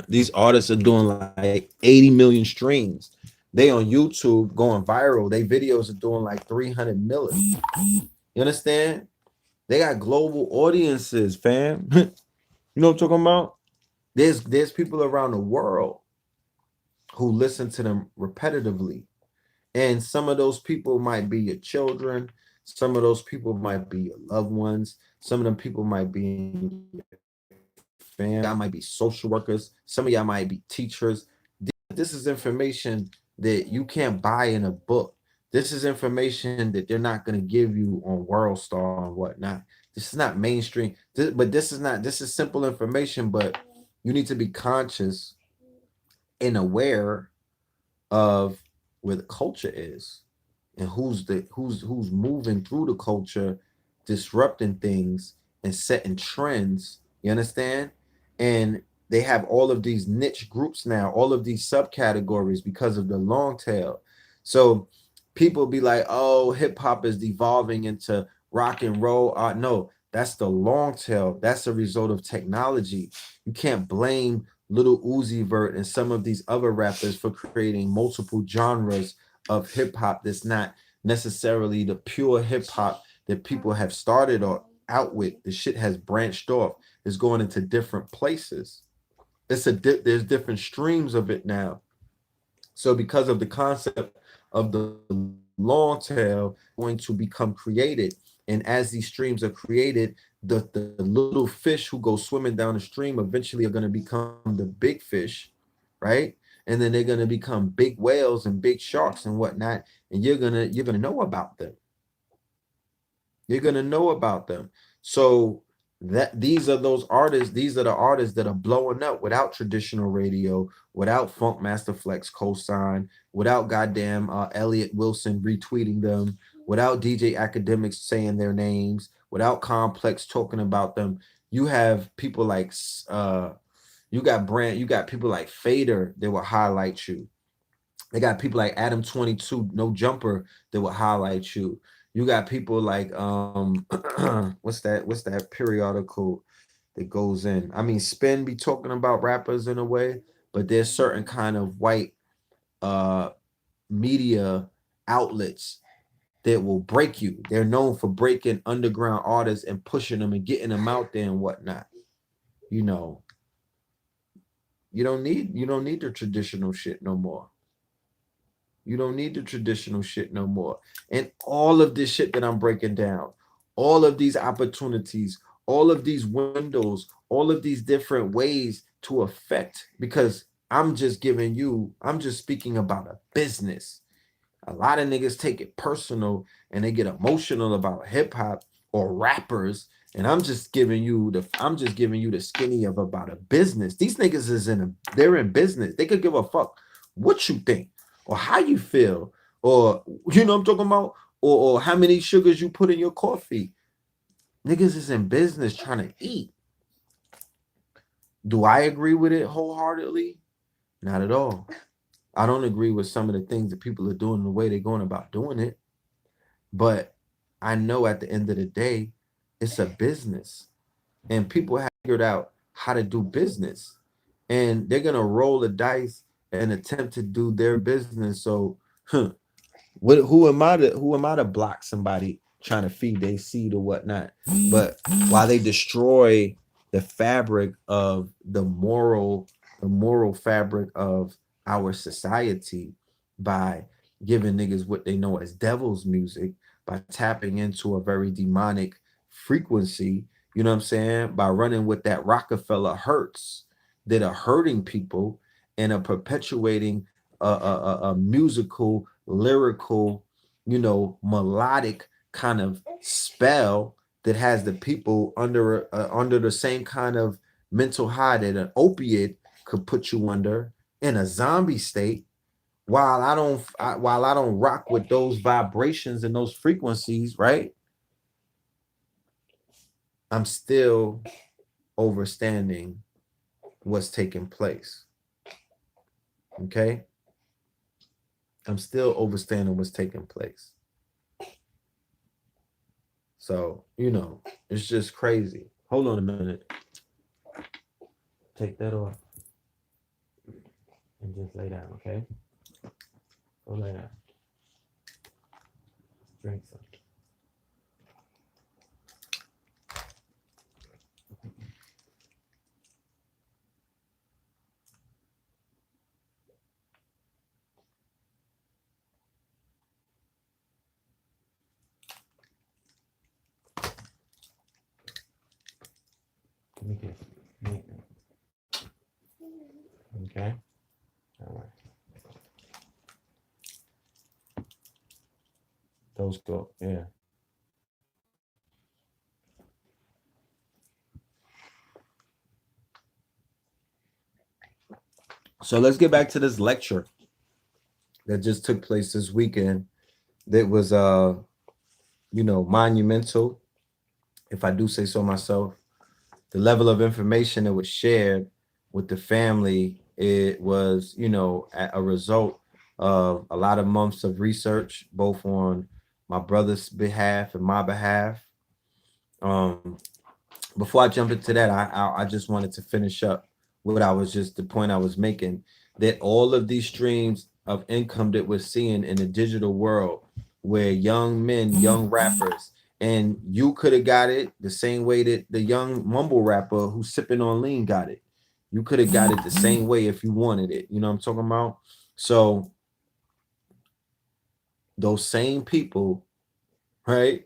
These artists are doing like 80 million streams. They on YouTube going viral. They videos are doing like 300 million. You understand? They got global audiences, fam. You know what I'm talking about? There's people around the world who listen to them repetitively. And some of those people might be your children. Some of those people might be your loved ones. Some of them people might be in your family. Y'all might be social workers. Some of y'all might be teachers. This is information that you can't buy in a book. This is information that they're not going to give you on World Star and whatnot. This is not mainstream. This is simple information, but you need to be conscious and aware of where the culture is. and who's moving through the culture, disrupting things and setting trends. You understand? And they have all of these niche groups now, all of these subcategories because of the long tail. So people be like, oh, hip hop is devolving into rock and roll. No, that's the long tail. That's a result of technology. You can't blame Little Uzi Vert and some of these other rappers for creating multiple genres of hip hop that's not necessarily the pure hip hop that people have started or out with. The shit has branched off. It's going into different places. There's different streams of it now. So because of the concept of the long tail going to become created, and as these streams are created, the little fish who go swimming down the stream eventually are going to become the big fish, right? And then they're going to become big whales and big sharks and whatnot, and you're gonna know about them. You're gonna know about them. So that these are those artists, these are the artists that are blowing up without traditional radio, without Funk Master Flex cosign, without goddamn Elliot Wilson retweeting them, without DJ Academics saying their names, without Complex talking about them. You have people like you got people like Fader that will highlight you. They got people like Adam 22, No Jumper, that will highlight you. You got people like what's that periodical that goes in? I mean, Spin be talking about rappers in a way, but there's certain kind of white uh media outlets that will break you. They're known for breaking underground artists and pushing them and getting them out there and whatnot. You know, you don't need the traditional shit no more. You don't need the traditional shit no more. And all of this shit that I'm breaking down, all of these opportunities, all of these windows, all of these different ways to affect, because I'm just speaking about a business. A lot of niggas take it personal and they get emotional about hip hop or rappers. And I'm just giving you the skinny of about a business. These niggas they're in business. They could give a fuck what you think or how you feel, or you know what I'm talking about, or how many sugars you put in your coffee. Niggas is in business trying to eat. Do I agree with it wholeheartedly? Not at all. I don't agree with some of the things that people are doing, the way they're going about doing it. But I know at the end of the day, it's a business, and people have figured out how to do business, and they're gonna roll the dice and attempt to do their business. So, who am I to block somebody trying to feed their seed or whatnot? But while they destroy the fabric of the moral fabric of our society by giving niggas what they know as devil's music, by tapping into a very demonic frequency, you know what I'm saying? By running with that Rockefeller hurts that are hurting people and are perpetuating a musical, lyrical, melodic kind of spell that has the people under the same kind of mental high that an opiate could put you under in a zombie state. While I don't rock with those vibrations and those frequencies, right? I'm still overstanding what's taking place. Okay? I'm still overstanding what's taking place. So, it's just crazy. Hold on a minute. Take that off and just lay down, okay? Go lay down. Drink some. Let me get okay. All right. Those go, yeah. So let's get back to this lecture that just took place this weekend that was monumental, if I do say so myself. The level of information that was shared with the family, it was, a result of a lot of months of research, both on my brother's behalf and my behalf. Um, Before I jump into that, I just wanted to finish up what I was just the point I was making, that all of these streams of income that we're seeing in the digital world, where young men, young rappers, and you could have got it the same way that the young mumble rapper who's sipping on lean got it. You could have got it the same way if you wanted it. You know what I'm talking about? So those same people, right?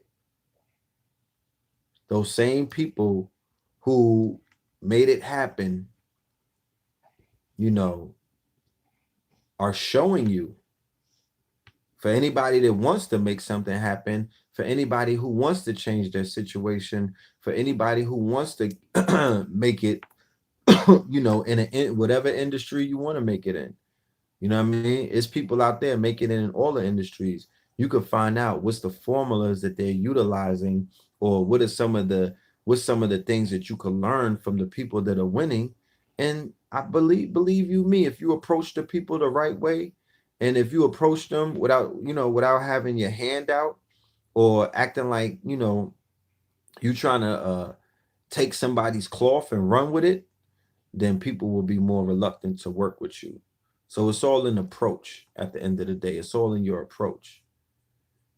Those same people who made it happen, you know, are showing you, for anybody that wants to make something happen, for anybody who wants to change their situation, for anybody who wants to make it, in whatever industry you want to make it in. You know what I mean? It's people out there making it in all the industries. You could find out what's the formulas that they're utilizing, or what's some of the things that you can learn from the people that are winning. And I believe you me, if you approach the people the right way, and if you approach them without having your hand out, or acting like, you trying to take somebody's cloth and run with it, then people will be more reluctant to work with you. So it's all an approach at the end of the day. It's all in your approach.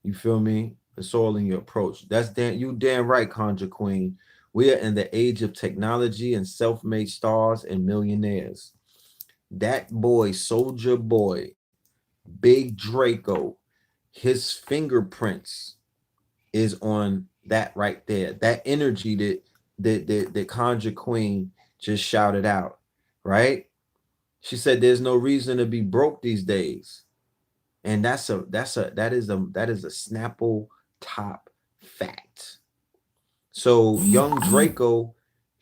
You feel me? It's all in your approach. You damn right, Conjure Queen. We are in the age of technology and self-made stars and millionaires. That boy, Soldier Boy, Big Draco, his fingerprints is on that right there. That energy that Conjure Queen just shouted out, right? She said there's no reason to be broke these days. And that is a Snapple top fact. So young Draco,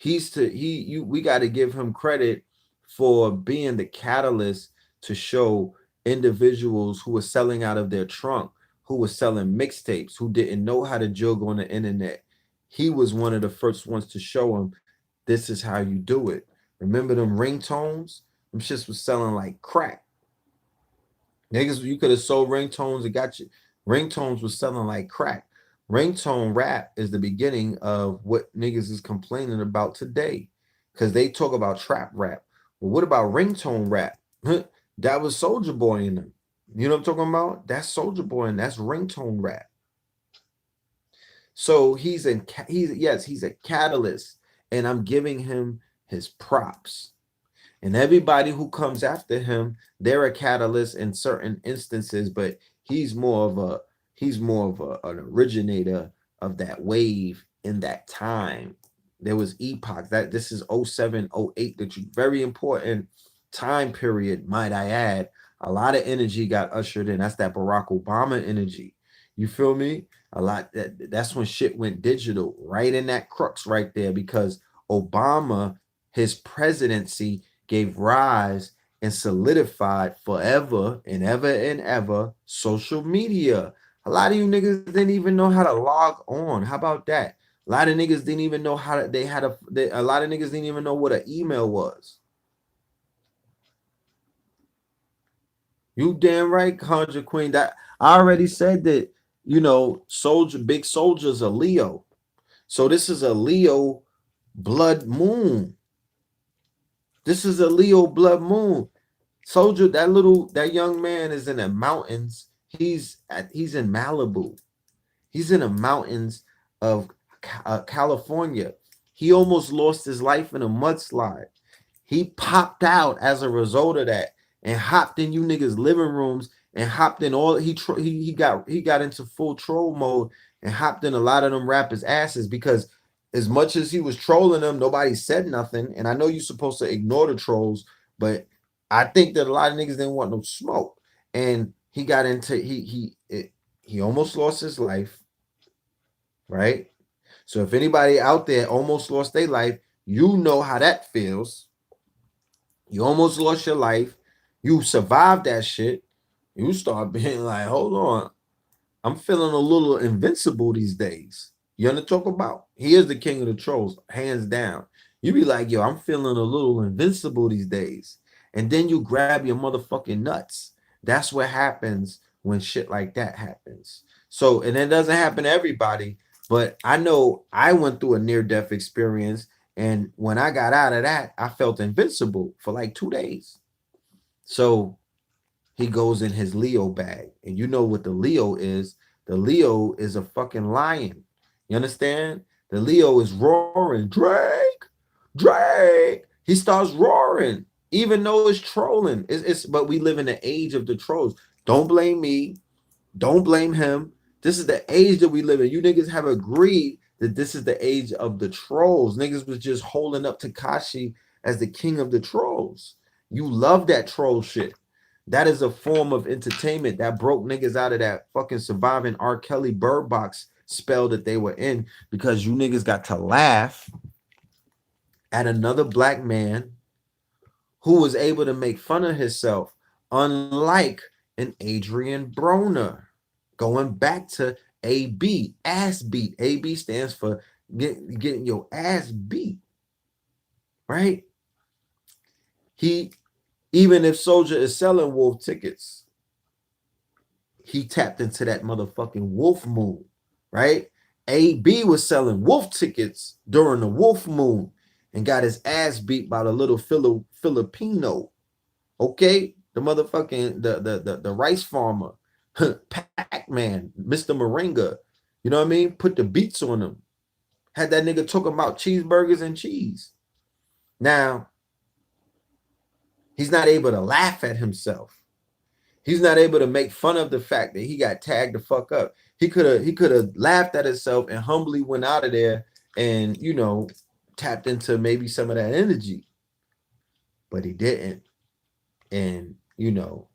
we got to give him credit for being the catalyst to show individuals who were selling out of their trunk, who were selling mixtapes, who didn't know how to jug on the internet. He was one of the first ones to show them this is how you do it. Remember them ringtones? Them shits was selling like crack. Niggas, you could have sold ringtones and got you. Ringtones was selling like crack. Ringtone rap is the beginning of what niggas is complaining about today, because they talk about trap rap. Well, what about ringtone rap? That was Soldier Boy in them. You know what I'm talking about? That's Soldier Boy, and that's ringtone rap. So he's a catalyst, and I'm giving him his props. And everybody who comes after him, they're a catalyst in certain instances, but an originator of that wave in that time. There was epoch that this is 07, 08, that you very important time period, might I add. A lot of energy got ushered in. That's that Barack Obama energy. You feel me? That's when shit went digital, right in that crux right there, because Obama, his presidency gave rise and solidified forever and ever social media. A lot of you niggas didn't even know how to log on. How about that? A lot of niggas didn't even know how to, a lot of niggas didn't even know what an email was. You damn right, Conjure Queen. That I already said that, big soldier's a Leo. So this is a Leo blood moon. This is a Leo blood moon. Soldier, that young man is in the mountains. He's in Malibu. He's in the mountains of California. He almost lost his life in a mudslide. He popped out as a result of that, and hopped in you niggas' living rooms, and hopped in all he got into full troll mode, and hopped in a lot of them rappers' asses, because as much as he was trolling them, nobody said nothing. And I know you're supposed to ignore the trolls, but I think that a lot of niggas didn't want no smoke. And he got into he almost lost his life, right? So if anybody out there almost lost their life, you know how that feels. You almost lost your life. You survived that shit. You start being like, hold on. I'm feeling a little invincible these days. You want to talk about? He is the king of the trolls, hands down. You be like, yo, I'm feeling a little invincible these days. And then you grab your motherfucking nuts. That's what happens when shit like that happens. So, and it doesn't happen to everybody, but I know I went through a near death experience. And when I got out of that, I felt invincible for like 2 days. So he goes in his Leo bag. And you know what the Leo is? The Leo is a fucking lion. You understand? The Leo is roaring, Drake, Drake. He starts roaring, even though it's trolling. But we live in the age of the trolls. Don't blame me. Don't blame him. This is the age that we live in. You niggas have agreed that this is the age of the trolls. Niggas was just holding up Takashi as the king of the trolls. You love that troll shit. That is a form of entertainment that broke niggas out of that fucking surviving R. Kelly Bird Box spell that they were in, because you niggas got to laugh at another black man who was able to make fun of himself, unlike an Adrian Broner. Going back to AB, ass beat. AB stands for getting your ass beat, right? He, even if Soldier is selling wolf tickets, he tapped into that motherfucking wolf moon, right? AB was selling wolf tickets during the wolf moon and got his ass beat by the little Filipino. Okay, the motherfucking the rice farmer, Pac-Man, Mr. Moringa. You know what I mean? Put the beats on him. Had that nigga talking about cheeseburgers and cheese. Now, he's not able to laugh at himself. He's not able to make fun of the fact that he got tagged the fuck up. He could have laughed at himself and humbly went out of there and, you know, tapped into maybe some of that energy. But he didn't. And, you know,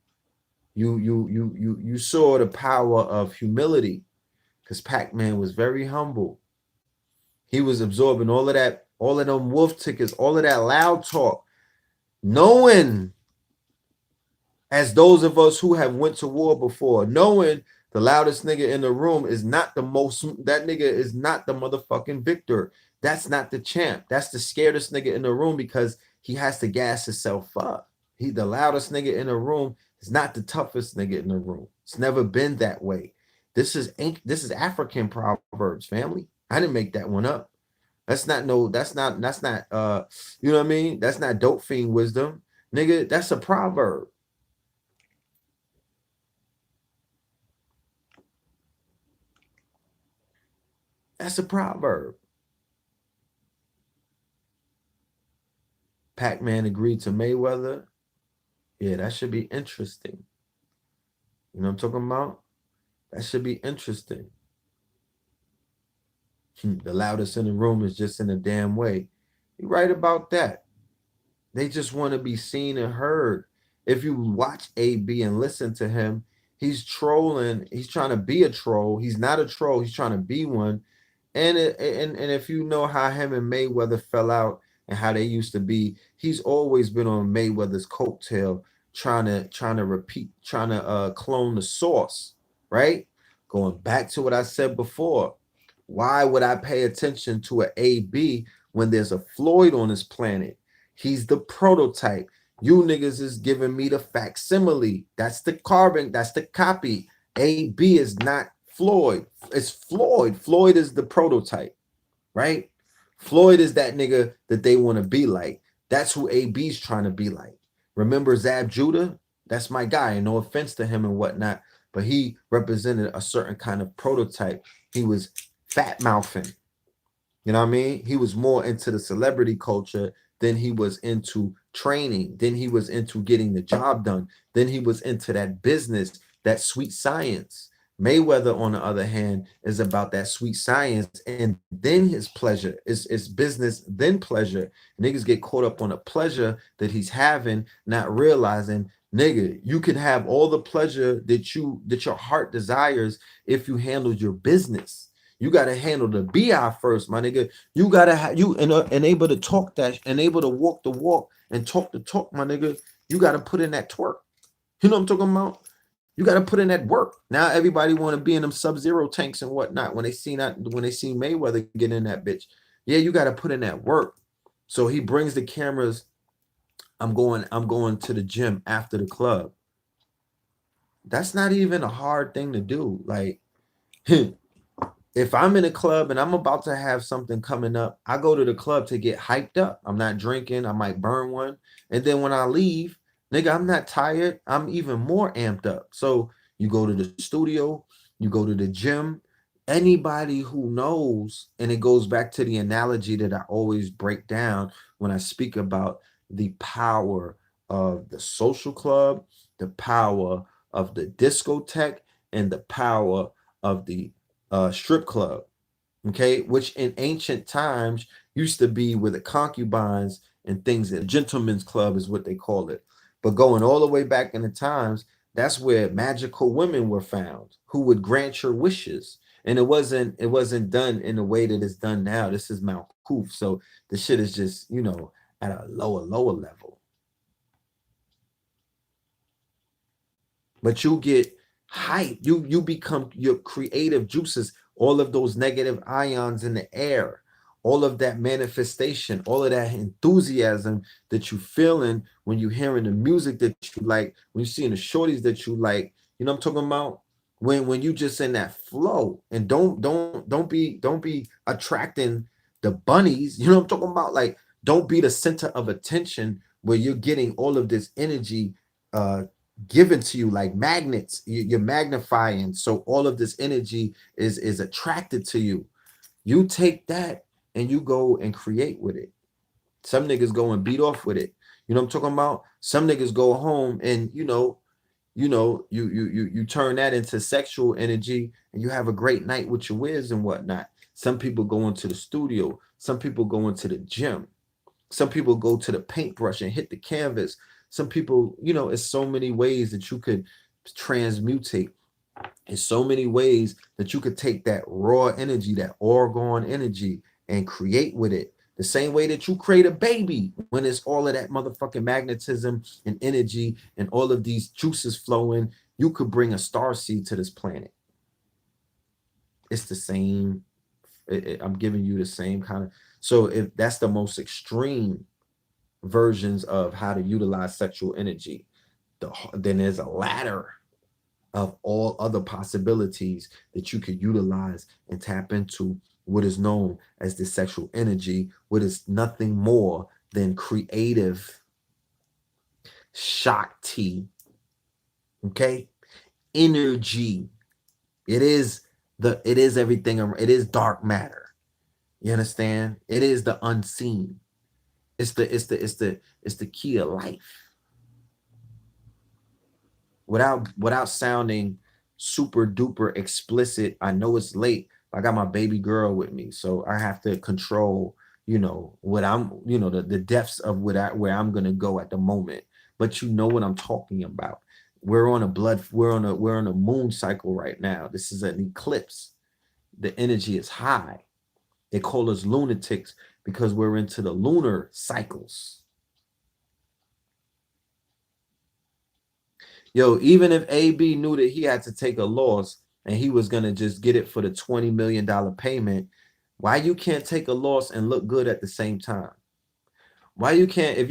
you saw the power of humility, because Pac-Man was very humble. He was absorbing all of that, all of them wolf tickets, all of that loud talk, knowing, as those of us who have went to war before, knowing the loudest nigga in the room is not the most, that nigga is not the motherfucking victor. That's not the champ. That's the scaredest nigga in the room, because he has to gas himself up. He, the loudest nigga in the room, is not the toughest nigga in the room. It's never been that way. This is African proverbs, family. I didn't make that one up. That's not you know what I mean? That's not dope fiend wisdom. Nigga, that's a proverb. That's a proverb. Pac-Man agreed to Mayweather. Yeah, that should be interesting. You know what I'm talking about? That should be interesting. The loudest in the room is just in a damn way. You're right about that. They just want to be seen and heard. If you watch AB and listen to him, he's trolling. He's trying to be a troll. He's not a troll. He's trying to be one. And if you know how him and Mayweather fell out and how they used to be, he's always been on Mayweather's coattail, trying to repeat, trying to clone the sauce, right? Going back to what I said before, why would I pay attention to an AB when there's a Floyd on this planet? He's the prototype. You niggas is giving me the facsimile. That's the carbon. That's the copy. AB is not Floyd. It's Floyd. Floyd is the prototype, right? Floyd is that nigga that they want to be like. That's who AB's trying to be like. Remember Zab Judah? That's my guy. And no offense to him and whatnot, but he represented a certain kind of prototype. He was fat mouthing. You know what I mean? He was more into the celebrity culture than he was into training. Then he was into getting the job done. Then he was into that business, that sweet science. Mayweather, on the other hand, is about that sweet science, and then his pleasure is business, then pleasure. Niggas get caught up on the pleasure that he's having, not realizing, nigga, you can have all the pleasure that your heart desires if you handle your business. You got to handle the BI first, my nigga. You got to have you and able to talk that, and able to walk the walk and talk the talk, my nigga. You got to put in that twerk. You know what I'm talking about? You got to put in that work. Now everybody want to be in them Sub-Zero tanks and whatnot when they see Mayweather get in that bitch. Yeah, you got to put in that work. So he brings the cameras. I'm going to the gym after the club. That's not even a hard thing to do. Like, if I'm in a club and I'm about to have something coming up, I go to the club to get hyped up. I'm not drinking. I might burn one. And then when I leave, nigga, I'm not tired. I'm even more amped up. So you go to the studio, you go to the gym. Anybody who knows, and it goes back to the analogy that I always break down when I speak about the power of the social club, the power of the discotheque, and the power of the strip club, okay, which in ancient times used to be where the concubines and things, a gentleman's club is what they call it. But going all the way back in the times, that's where magical women were found who would grant your wishes. And it wasn't done in the way that it's done now. This is Mount Koof. So the shit is just, at a lower level. But you get hype. You become your creative juices, all of those negative ions in the air, all of that manifestation, all of that enthusiasm that you feeling when you hearing the music that you like, when you seeing the shorties that you like. You know what I'm talking about? When you just in that flow, and don't be attracting the bunnies. You know what I'm talking about? Like, don't be the center of attention where you're getting all of this energy given to you like magnets. You're magnifying, so all of this energy is attracted to you. You take that and you go and create with it. Some niggas go and beat off with it. You know what I'm talking about? Some niggas go home and you turn that into sexual energy, and you have a great night with your whiz and whatnot. Some people go into the studio. Some people go into the gym. Some people go to the paintbrush and hit the canvas. Some people, it's so many ways that you could transmutate. It's so many ways that you could take that raw energy, that orgone energy, and create with it. The same way that you create a baby when it's all of that motherfucking magnetism and energy and all of these juices flowing, you could bring a star seed to this planet. It's the same. I'm giving you the same kind of. So if that's the most extreme versions of how to utilize sexual energy, then there's a ladder of all other possibilities that you could utilize and tap into what is known as the sexual energy, what is nothing more than creative Shakti, okay? Energy. It is everything. It is dark matter. You understand? It is the unseen. It's the key of life. Without sounding super duper explicit, I know it's late. I got my baby girl with me, so I have to control, what I'm, the depths of where I'm gonna go at the moment. But you know what I'm talking about. We're on a moon cycle right now. This is an eclipse. The energy is high. They call us lunatics because we're into the lunar cycles. Yo, even if AB knew that he had to take a loss and he was gonna just get it for the $20 million payment, why you can't take a loss and look good at the same time? Why you can't, if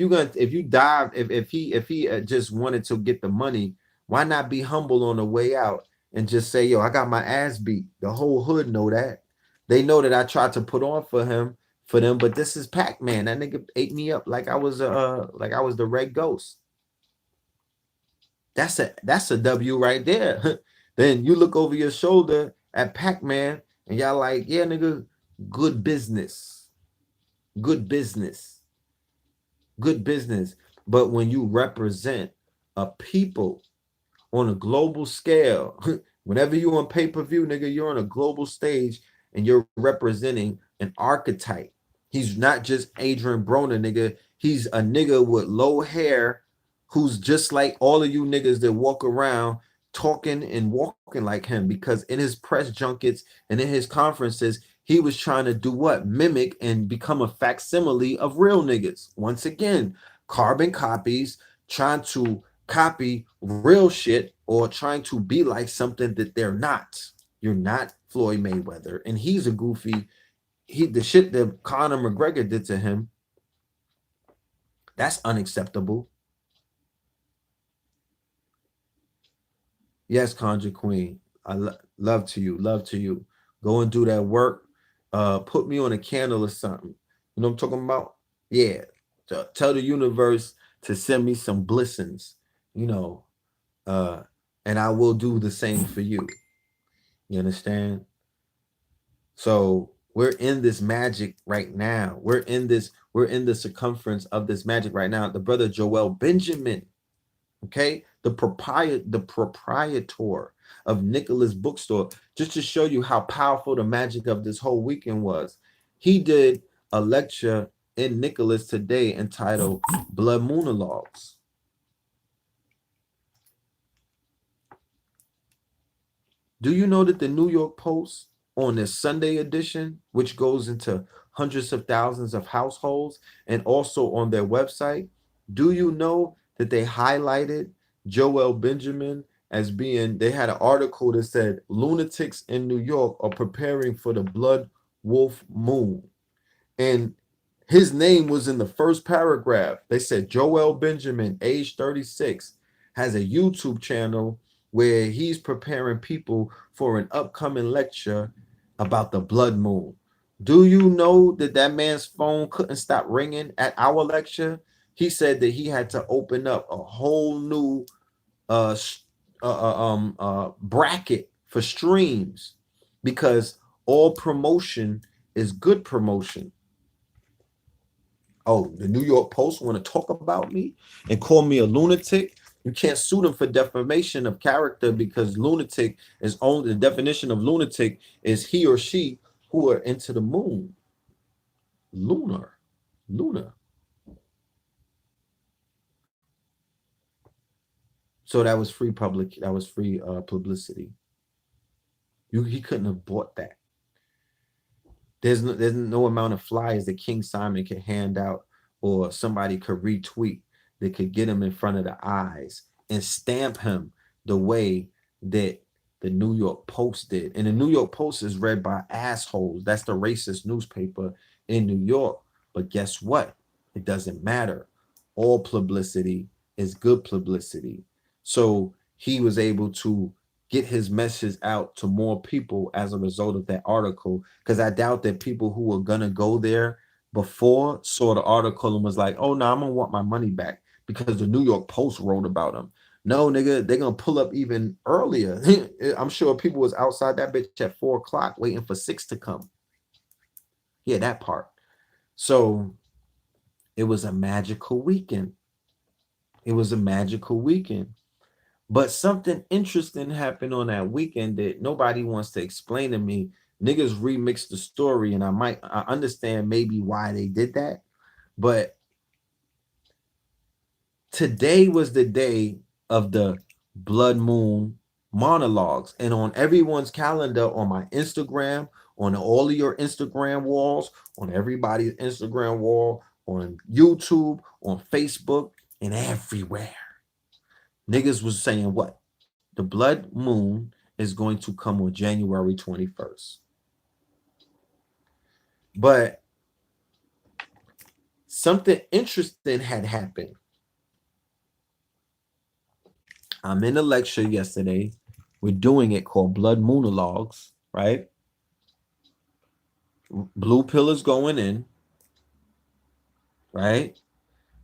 he just wanted to get the money, why not be humble on the way out and just say, yo, I got my ass beat. The whole hood know that. They know that I tried to put on for them, but this is Pac-Man. That nigga ate me up like I was the red ghost. That's a W right there. Then you look over your shoulder at Pac-Man and y'all like, yeah, nigga, good business. Good business. Good business. But when you represent a people on a global scale, whenever you on pay-per-view, nigga, you're on a global stage and you're representing an archetype. He's not just Adrian Broner, nigga. He's a nigga with low hair who's just like all of you niggas that walk around talking and walking like him, because in his press junkets and in his conferences, he was trying to do what? Mimic and become a facsimile of real niggas. Once again, carbon copies, trying to copy real shit or trying to be like something that they're not. You're not Floyd Mayweather, and he's a goofy. The shit that Conor McGregor did to him, that's unacceptable. Yes, Conjure Queen. Love to you. Love to you. Go and do that work. Put me on a candle or something. You know what I'm talking about? Yeah. Tell the universe to send me some blessings, you know, uh, and I will do the same for you. You understand? So we're in this magic right now. We're in the circumference of this magic right now. The brother Joel Benjamin, okay, the proprietor of Nicholas Bookstore, just to show you how powerful the magic of this whole weekend was. He did a lecture in Nicholas today entitled Blood Moonologues. Do you know that the New York Post on their Sunday edition, which goes into hundreds of thousands of households, and also on their website, do you know that they highlighted Joel Benjamin as being, they had an article that said lunatics in New York are preparing for the blood wolf moon. And his name was in the first paragraph. They said Joel Benjamin, age 36, has a YouTube channel where he's preparing people for an upcoming lecture about the blood moon. Do you know that that man's phone couldn't stop ringing at our lecture? He said that he had to open up a whole new uh, bracket for streams because all promotion is good promotion. Oh, the New York Post want to talk about me and call me a lunatic. You can't sue them for defamation of character because lunatic is only, the definition of lunatic is he or she who are into the moon. Lunar. Lunar. So that was free public, that was free publicity. He couldn't have bought that. There's no amount of flyers that King Simon could hand out or somebody could retweet that could get him in front of the eyes and stamp him the way that the New York Post did. And the New York Post is read by assholes. That's the racist newspaper in New York. But guess what? It doesn't matter. All publicity is good publicity. So he was able to get his message out to more people as a result of that article. Because I doubt that people who were gonna go there before saw the article and was like, "Oh no, I'm gonna want my money back," because the New York Post wrote about him. No, nigga, they're gonna pull up even earlier. I'm sure people was outside that bitch at 4 o'clock waiting for 6 to come. Yeah, that part. So it was a magical weekend. It was a magical weekend. But something interesting happened on that weekend that nobody wants to explain to me. Niggas remixed the story, and I understand maybe why they did that. But today was the day of the blood moon monologues. And on everyone's calendar, on my Instagram, on all of your Instagram walls, on everybody's Instagram wall, on YouTube, on Facebook, and everywhere. Niggas was saying what? The blood moon is going to come on January 21st. But something interesting had happened. I'm in a lecture yesterday. We're doing it called Blood Moonologues, right? Blue pill is going in, right?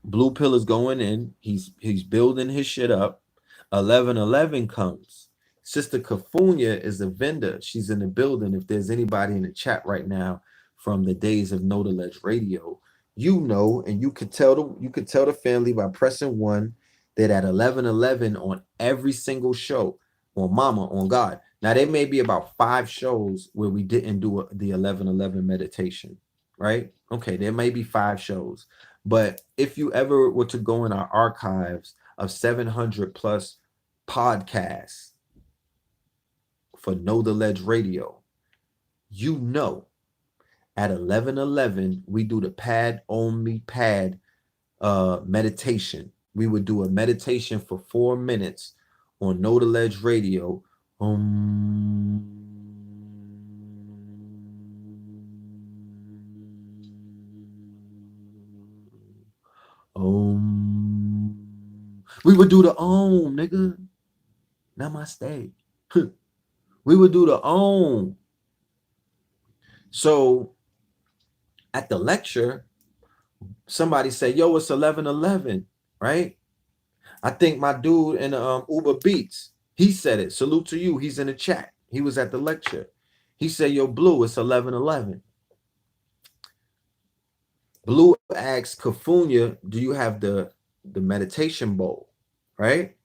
Blue pill is going in. He's building his shit up. 1111 comes. Sister Cafunia is a vendor. She's in the building. If there's anybody in the chat right now from the days of Know the Ledge Radio, you know, and you could tell the family by pressing one that at 1111 on every single show, on Mama, on God. Now there may be about 5 shows where we didn't do the 1111 meditation, right? Okay, there may be 5 shows. But if you ever were to go in our archives of 700 plus podcasts for Know the Ledge Radio, you know at 11:11 we do the pad on me pad meditation. we would do a meditation for 4 minutes on Know the Ledge Radio. We would do the nigga. Namaste. We would do the So at the lecture, somebody said, yo, it's 11:11, right? I think my dude in Uber Beats, he said it. Salute to you. He's in the chat. He was at the lecture. He said, yo, Blue, it's 11:11. Blue asked Kafunya, do you have the meditation bowl, right?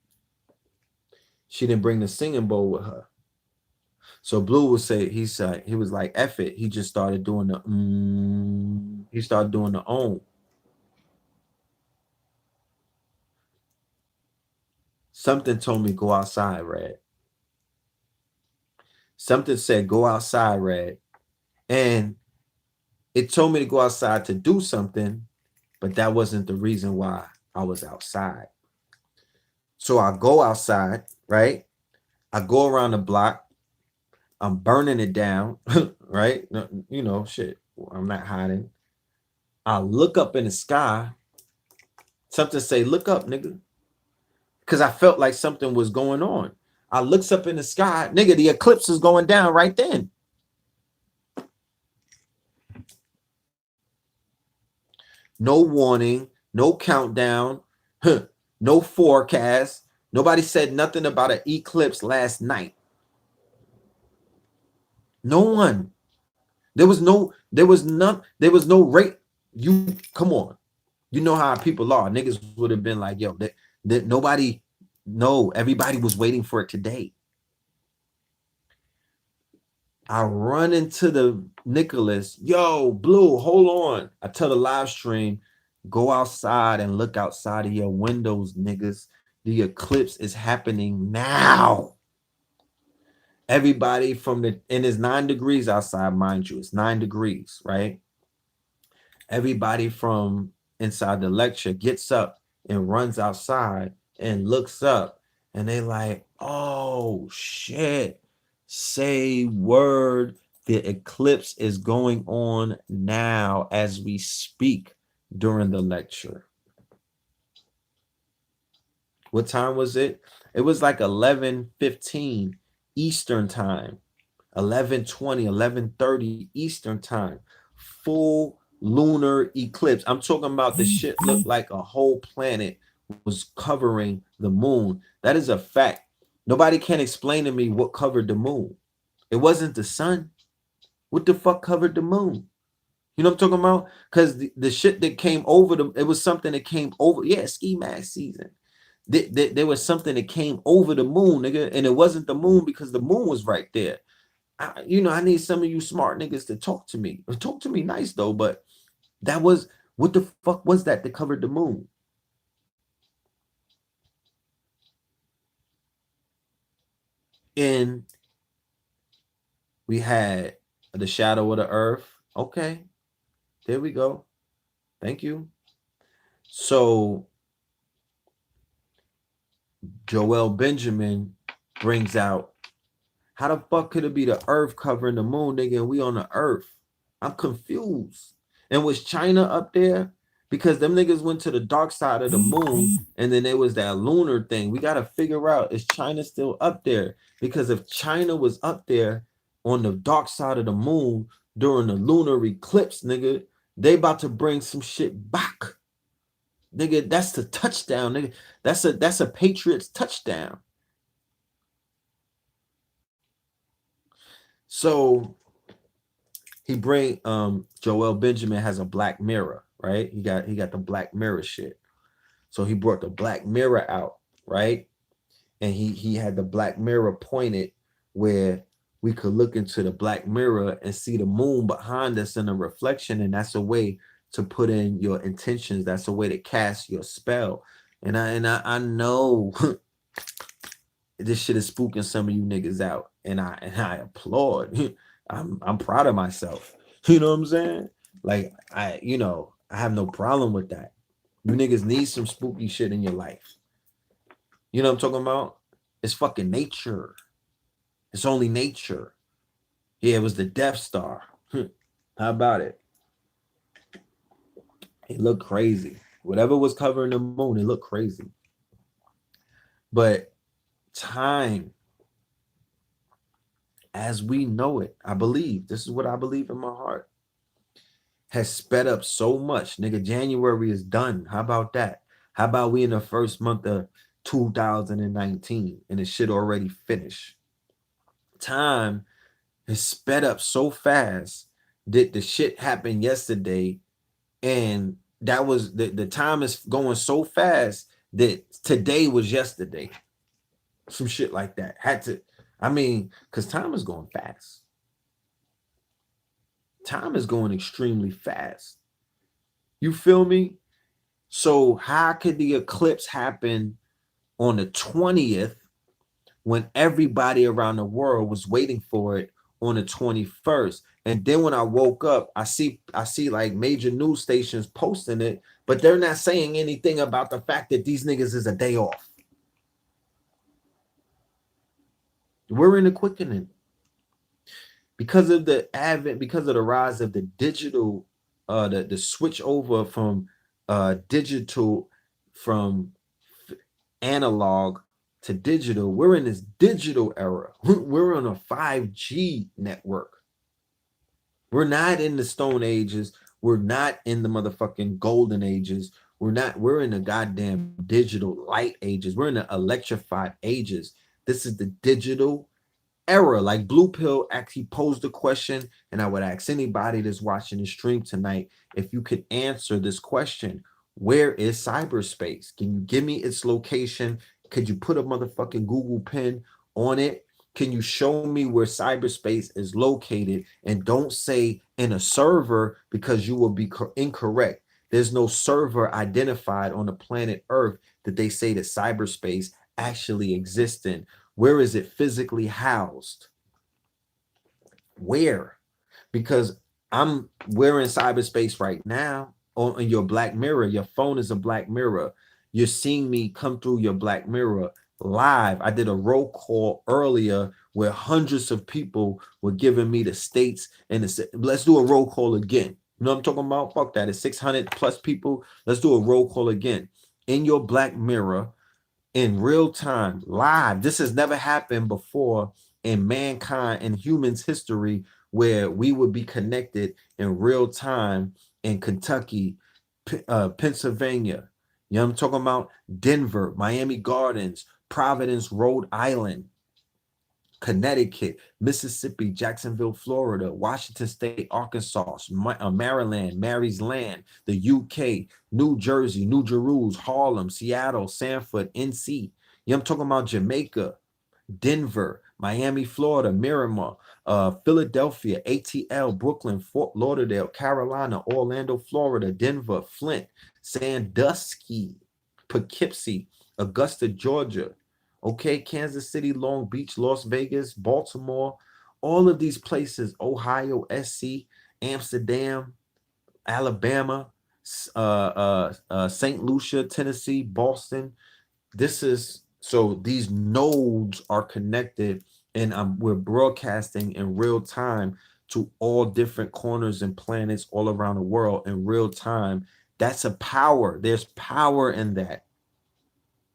She didn't bring the singing bowl with her. So Blue would say, he was like, F it. He just started doing the he started doing the om. Something told me go outside, Red. Something said go outside, Red. And it told me to go outside to do something, but that wasn't the reason why I was outside. So I go outside, right? I go around the block. I'm burning it down, right? You know, shit. I'm not hiding. I look up in the sky. Something say, look up, nigga. Because I felt like something was going on. I looks up in the sky. Nigga, the eclipse is going down right then. No warning, no countdown, no forecast. Nobody said nothing about an eclipse last night. No one. There was no rate. You come on. You know how people are. Niggas would have been like, yo, that nobody, no, everybody was waiting for it today. I run into the Nicholas, yo, Blue, hold on. I tell the live stream, go outside and look outside of your windows, niggas. The eclipse is happening now. Everybody and it's 9 degrees outside, mind you. It's 9 degrees, right? Everybody from inside the lecture gets up and runs outside and looks up, and they like, oh shit, say word, the eclipse is going on now as we speak during the lecture. What time was it? It was like 11:15 Eastern time, 11:20, 11:30 Eastern time. Full lunar eclipse. I'm talking about the shit looked like a whole planet was covering the moon. That is a fact. Nobody can explain to me what covered the moon. It wasn't the sun. What the fuck covered the moon? You know what I'm talking about? Because the shit that came over it was something that came over. Yeah, ski mask season. There was something that came over the moon, nigga, and it wasn't the moon because the moon was right there. I need some of you smart niggas to talk to me. Talk to me nice though, but that was, what the fuck was that covered the moon? And we had the shadow of the earth. Okay, there we go. Thank you. So Joel Benjamin brings out, how the fuck could it be the earth covering the moon, nigga, and we on the earth? I'm confused. And was China up there? Because them niggas went to the dark side of the moon, and then there was that lunar thing. We got to figure out, is China still up there? Because if China was up there on the dark side of the moon during the lunar eclipse, nigga, they about to bring some shit back. Nigga, that's the touchdown, nigga. That's a Patriots touchdown. So he bring Joel Benjamin has a black mirror, right? He got the black mirror shit. So he brought the black mirror out, right? And he had the black mirror pointed where we could look into the black mirror and see the moon behind us in a reflection, and that's a way to put in your intentions. That's a way to cast your spell. And I know this shit is spooking some of you niggas out, and I applaud. I'm proud of myself. You know what I'm saying? Like I have no problem with that. You niggas need some spooky shit in your life. You know what I'm talking about? It's fucking nature. It's only nature. Yeah, it was the Death Star. How about it? It looked crazy. Whatever was covering the moon, it looked crazy. But time, as we know it, I believe, this is what I believe in my heart, has sped up so much. Nigga, January is done. How about that? How about we in the first month of 2019 and the shit already finished? Time has sped up so fast that the shit happened yesterday, and that was the time is going so fast that today was yesterday. Some shit like that. Had to, I mean, because time is going fast. Time is going extremely fast. You feel me? So how could the eclipse happen on the 20th when everybody around the world was waiting for it on the 21st? And then when I woke up, I see like major news stations posting it, but they're not saying anything about the fact that these niggas is a day off. We're in the quickening. Because of the advent, because of the rise of the digital, the switch over from digital, from analog to digital, we're in this digital era. We're on a 5G network. We're not in the Stone Ages. We're not in the motherfucking Golden Ages. We're in the goddamn digital light ages. We're in the electrified ages. This is the digital era. Like Blue Pill actually posed the question, and I would ask anybody that's watching the stream tonight if you could answer this question: where is cyberspace? Can you give me its location? Could you put a motherfucking Google pin on it? Can you show me where cyberspace is located? And don't say in a server, because you will be incorrect. There's no server identified on the planet Earth that they say that cyberspace actually exists in. Where is it physically housed? Where? Because we're in cyberspace right now on your black mirror. Your phone is a black mirror. You're seeing me come through your black mirror live. I did a roll call earlier where hundreds of people were giving me the states, and let's do a roll call again. You know what I'm talking about? Fuck that. It's 600 plus people. Let's do a roll call again. In your black mirror, in real time, live. This has never happened before in mankind and humans history, where we would be connected in real time in Kentucky, Pennsylvania. You know what I'm talking about? Denver, Miami Gardens, Providence, Rhode Island, Connecticut, Mississippi, Jacksonville, Florida, Washington State, Arkansas, Maryland, Mary's Land, the UK, New Jersey, New Jerusalem, Harlem, Seattle, Sanford, NC. I'm talking about Jamaica, Denver, Miami, Florida, Miramar, Philadelphia, ATL, Brooklyn, Fort Lauderdale, Carolina, Orlando, Florida, Denver, Flint, Sandusky, Poughkeepsie, Augusta, Georgia. Okay, Kansas City, Long Beach, Las Vegas, Baltimore, all of these places, Ohio, SC, Amsterdam, Alabama, St. Lucia, Tennessee, Boston. So these nodes are connected, and we're broadcasting in real time to all different corners and planets all around the world in real time. That's a power. There's power in that.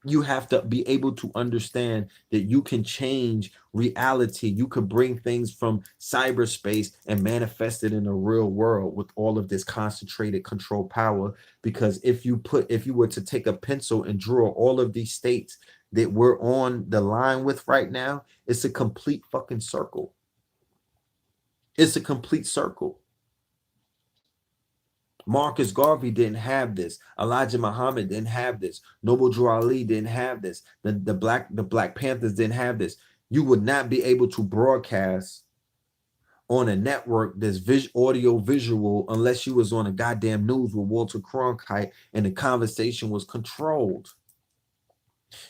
You have to be able to understand that you can change reality. You could bring things from cyberspace and manifest it in the real world with all of this concentrated control power. Because if you were to take a pencil and draw all of these states that we're on the line with right now, it's a complete fucking circle. It's a complete circle. Marcus Garvey didn't have this. Elijah Muhammad didn't have this. Noble Drew Ali didn't have this. The Black Panthers didn't have this. You would not be able to broadcast on a network that's audio visual unless you was on a goddamn news with Walter Cronkite and the conversation was controlled.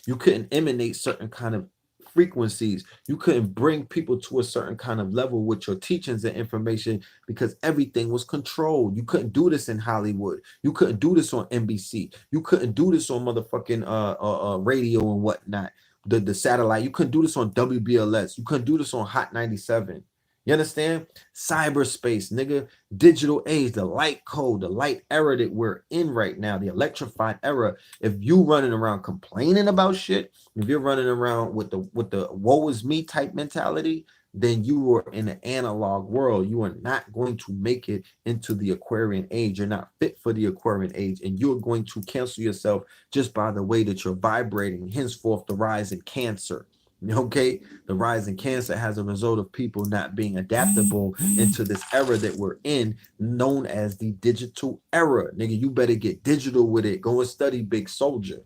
You couldn't emanate certain kind of frequencies. You couldn't bring people to a certain kind of level with your teachings and information because everything was controlled. You couldn't do this in Hollywood. You couldn't do this on NBC. You couldn't do this on motherfucking radio and whatnot. The satellite. You couldn't do this on WBLS. You couldn't do this on Hot 97. You understand? Cyberspace, nigga, digital age, the light code, the light era that we're in right now, the electrified era. If you running around complaining about shit, if you're running around with the woe is me type mentality, then you are in an analog world. You are not going to make it into the Aquarian age. You're not fit for the Aquarian age, and you're going to cancel yourself just by the way that you're vibrating. Henceforth, the rise in Cancer. Okay, the rise in Cancer has a result of people not being adaptable into this era that we're in, known as the digital era. Nigga, you better get digital with it. Go and study Big Soldier.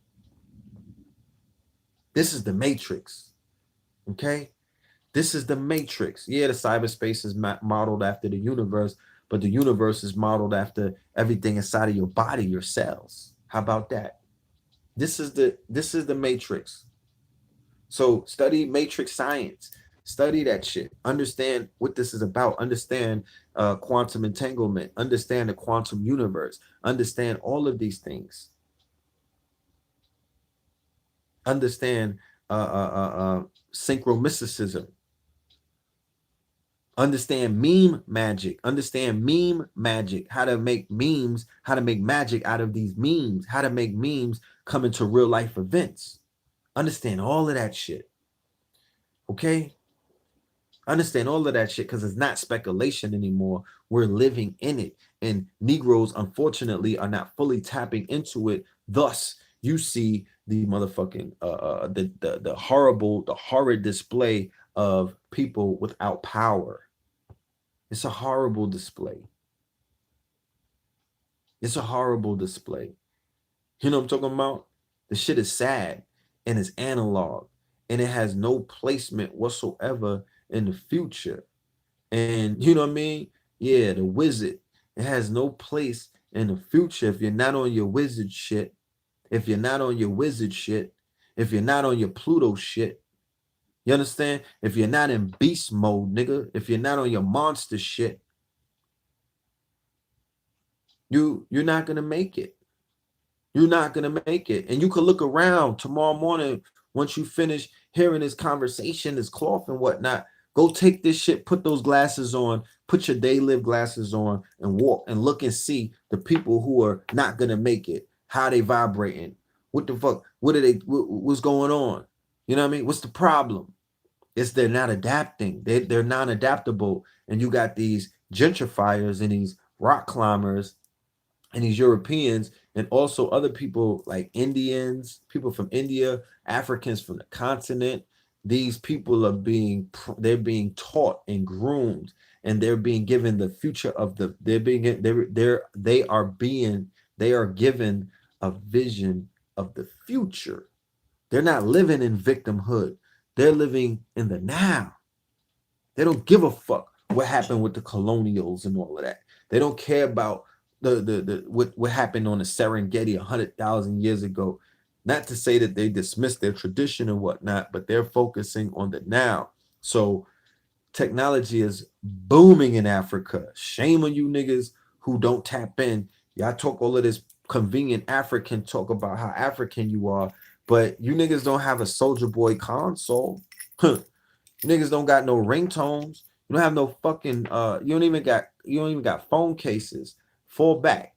This is the Matrix. Okay, this is the Matrix. Yeah, the cyberspace is modeled after the universe, but the universe is modeled after everything inside of your body, your cells. How about that? This is the Matrix. So study matrix science, study that shit, understand what this is about, understand quantum entanglement, understand the quantum universe, understand all of these things, understand synchromysticism, understand meme magic, how to make memes, how to make magic out of these memes, how to make memes come into real life events. Understand all of that shit. Okay? Understand all of that shit because it's not speculation anymore. We're living in it. And Negroes, unfortunately, are not fully tapping into it. Thus, you see the motherfucking the horrid display of people without power. It's a horrible display. It's a horrible display. You know what I'm talking about? The shit is sad. And it's analog, and it has no placement whatsoever in the future. And you know what I mean? Yeah, the wizard, it has no place in the future if you're not on your wizard shit, if you're not on your wizard shit, if you're not on your Pluto shit. You understand? If you're not in beast mode, nigga, if you're not on your monster shit, you're not gonna make it. You're not going to make it. And you can look around tomorrow morning once you finish hearing this conversation, this cloth and whatnot. Go take this shit, put those glasses on, put your day live glasses on and walk and look and see the people who are not going to make it. How they vibrating. What the fuck? What's going on? You know what I mean? What's the problem? It's they're not adapting. They're non-adaptable. And you got these gentrifiers and these rock climbers and these Europeans and also other people like Indians, people from India, Africans from the continent. These people are they're being taught and groomed, and they're being given the future of the they are given a vision of the future. They're not living in victimhood. They're living in the now. They don't give a fuck what happened with the colonials and all of that. They don't care about what happened on the Serengeti 100,000 years ago. Not to say that they dismiss their tradition and whatnot, but they're focusing on the now. So technology is booming in Africa. Shame on you niggas who don't tap in. Y'all talk all of this convenient African talk about how African you are, but you niggas don't have a Soldier Boy console. You niggas don't got no ringtones. You don't have no fucking you don't even got phone cases. Fall back.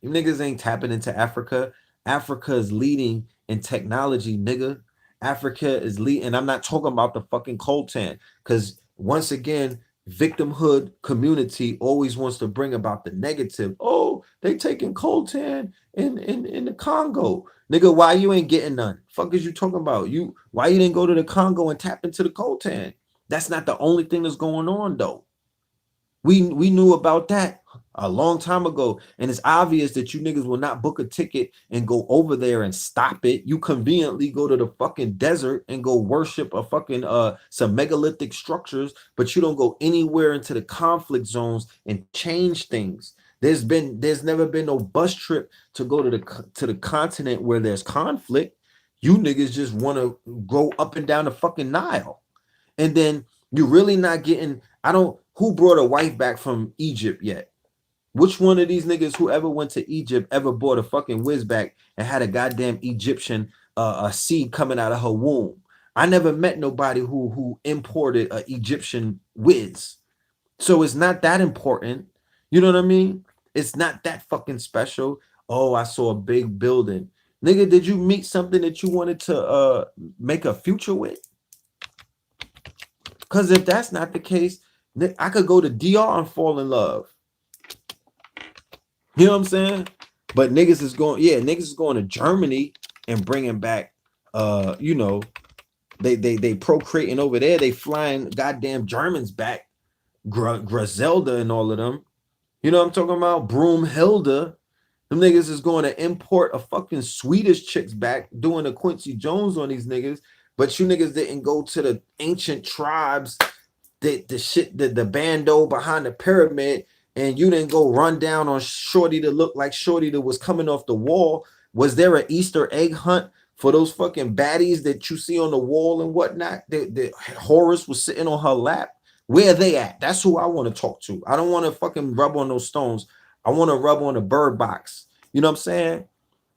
You niggas ain't tapping into Africa. Africa is leading in technology, nigga. Africa is leading, and I'm not talking about the fucking coltan, because once again, victimhood community always wants to bring about the negative. Oh, they taking coltan in the Congo. Nigga, why you ain't getting none? Fuck is you talking about? Why you didn't go to the Congo and tap into the coltan? That's not the only thing that's going on, though. We knew about that a long time ago, and it's obvious that you niggas will not book a ticket and go over there and stop it. You conveniently go to the fucking desert and go worship a fucking some megalithic structures, but you don't go anywhere into the conflict zones and change things. There's never been no bus trip to go to the continent where there's conflict. You niggas just want to go up and down the fucking Nile. And then you're really not getting, who brought a wife back from Egypt yet? Which one of these niggas who ever went to Egypt ever bought a fucking whiz back and had a goddamn Egyptian a seed coming out of her womb? I never met nobody who imported a Egyptian whiz. So it's not that important. You know what I mean? It's not that fucking special. Oh, I saw a big building. Nigga, did you meet something that you wanted to make a future with? Because if that's not the case, I could go to DR and fall in love. You know what I'm saying? But niggas is going, niggas is going to Germany and bringing back, you know, they procreating over there. They flying goddamn Germans back, Griselda and all of them. You know what I'm talking about? Broomhilda. Them niggas is going to import a fucking Swedish chicks back doing a Quincy Jones on these niggas. But you niggas didn't go to the ancient tribes, the bando behind the pyramid, and you didn't go run down on Shorty to look like Shorty that was coming off the wall. Was there an Easter egg hunt for those fucking baddies that you see on the wall and whatnot? The Horus was sitting on her lap. Where are they at? That's who I want to talk to. I don't want to fucking rub on those stones. I want to rub on the bird box. You know what I'm saying?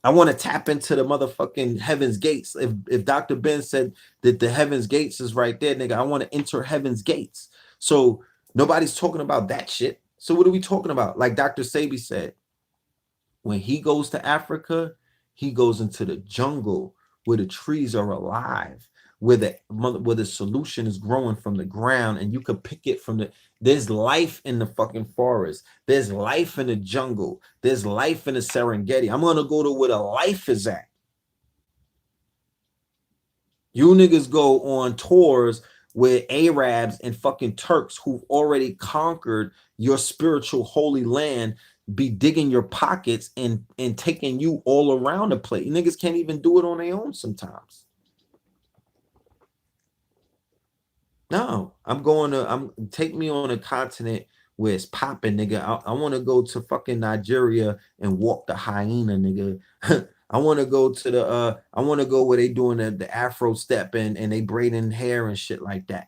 I want to tap into the motherfucking heaven's gates. If Dr. Ben said that the heaven's gates is right there, nigga, I want to enter heaven's gates. So nobody's talking about that shit. So what are we talking about? Like Dr. Sebi said, when he goes to Africa, he goes into the jungle where the trees are alive, where the solution is growing from the ground, and you could pick it from there's life in the fucking forest. There's life in the jungle. There's life in the Serengeti. I'm gonna go to where the life is at. You niggas go on tours with Arabs and fucking Turks who've already conquered your spiritual holy land, be digging your pockets and taking you all around the place. Niggas can't even do it on their own sometimes. No, take me on a continent where it's popping, nigga. I want to go to fucking Nigeria and walk the hyena, nigga. I want to go to I want to go where they doing the Afro step and they braiding hair and shit like that.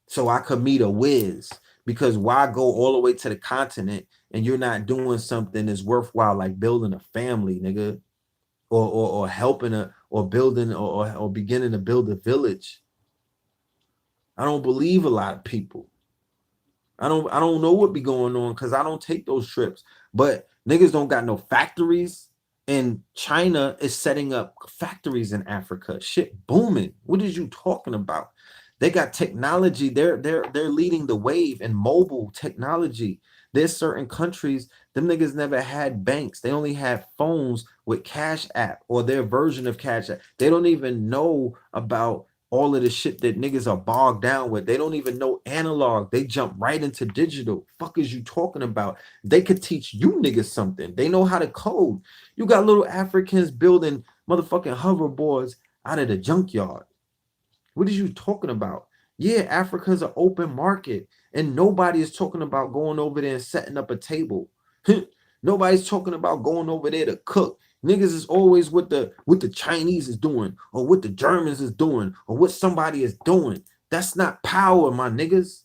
So I could meet a whiz, because why go all the way to the continent and you're not doing something that's worthwhile, like building a family, nigga, or helping or building or beginning to build a village. I don't believe a lot of people. I don't know what be going on because I don't take those trips. But niggas don't got no factories, and China is setting up factories in Africa. Shit booming. What is you talking about? They got technology. They're leading the wave in mobile technology. There's certain countries, them niggas never had banks. They only had phones with Cash App or their version of Cash App. They don't even know about all of the shit that niggas are bogged down with. They don't even know analog. They jump right into digital. Fuck is you talking about? They could teach you niggas something. They know how to code. You got little Africans building motherfucking hoverboards out of the junkyard. What are you talking about? Yeah, Africa's an open market, and nobody is talking about going over there and setting up a table. Nobody's talking about going over there to cook. Niggas is always what the Chinese is doing, or what the Germans is doing, or what somebody is doing. That's not power, my niggas.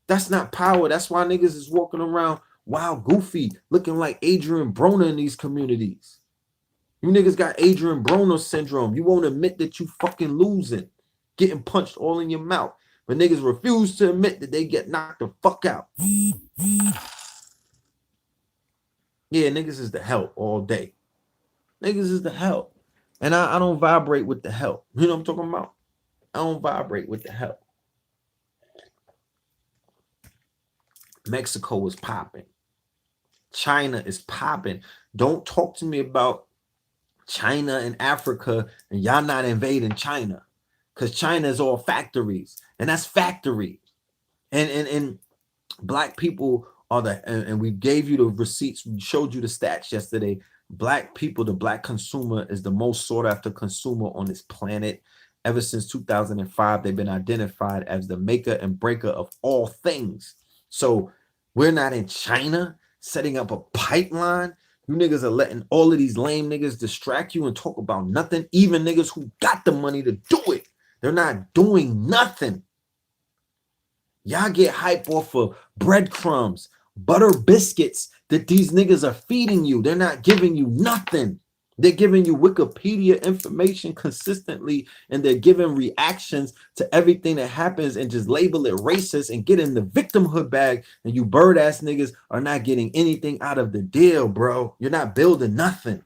That's not power. That's why niggas is walking around wild goofy, looking like Adrian Broner in these communities. You niggas got Adrian Broner syndrome. You won't admit that you fucking losing, getting punched all in your mouth. But niggas refuse to admit that they get knocked the fuck out. Yeah, niggas is the help all day. Niggas is the help. And I don't vibrate with the help. You know what I'm talking about? I don't vibrate with the help. Mexico is popping. China is popping. Don't talk to me about China and Africa and y'all not invading China, because China is all factories, and that's factory. And black people are and we gave you the receipts. We showed you the stats yesterday. Black people, the black consumer is the most sought after consumer on this planet. Ever since 2005, they've been identified as the maker and breaker of all things. So we're not in China setting up a pipeline You niggas are letting all of these lame niggas distract you and talk about nothing. Even niggas who got the money to do it, they're not doing nothing. Y'all get hype off of breadcrumbs, butter biscuits that these niggas are feeding you. They're not giving you nothing. They're giving you Wikipedia information consistently, and they're giving reactions to everything that happens and just label it racist and get in the victimhood bag. And you bird ass niggas are not getting anything out of the deal, bro. You're not building nothing.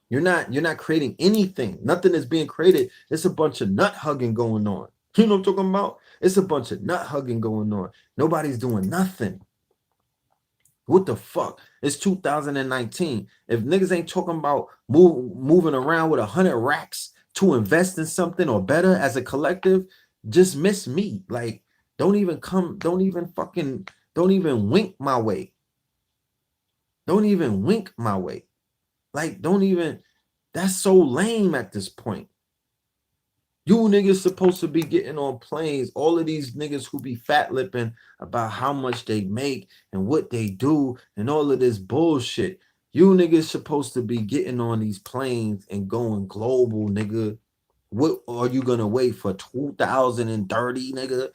You're not creating anything. Nothing is being created. It's a bunch of nut hugging going on. You know what I'm talking about? It's a bunch of nut hugging going on. Nobody's doing nothing. What the fuck? It's 2019. If niggas ain't talking about moving around with 100 racks to invest in something or better as a collective, just miss me. Like, don't even wink my way. Don't even wink my way. Like, that's so lame at this point. You niggas supposed to be getting on planes. All of these niggas who be fat lipping about how much they make and what they do and all of this bullshit. You niggas supposed to be getting on these planes and going global, nigga. What are you gonna wait for 2030, nigga?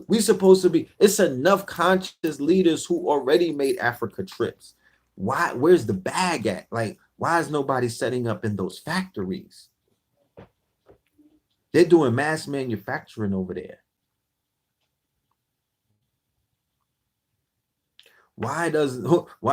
We supposed to be. It's enough conscious leaders who already made Africa trips. Why? Where's the bag at? Like, why is nobody setting up in those factories? They're doing mass manufacturing over there. Why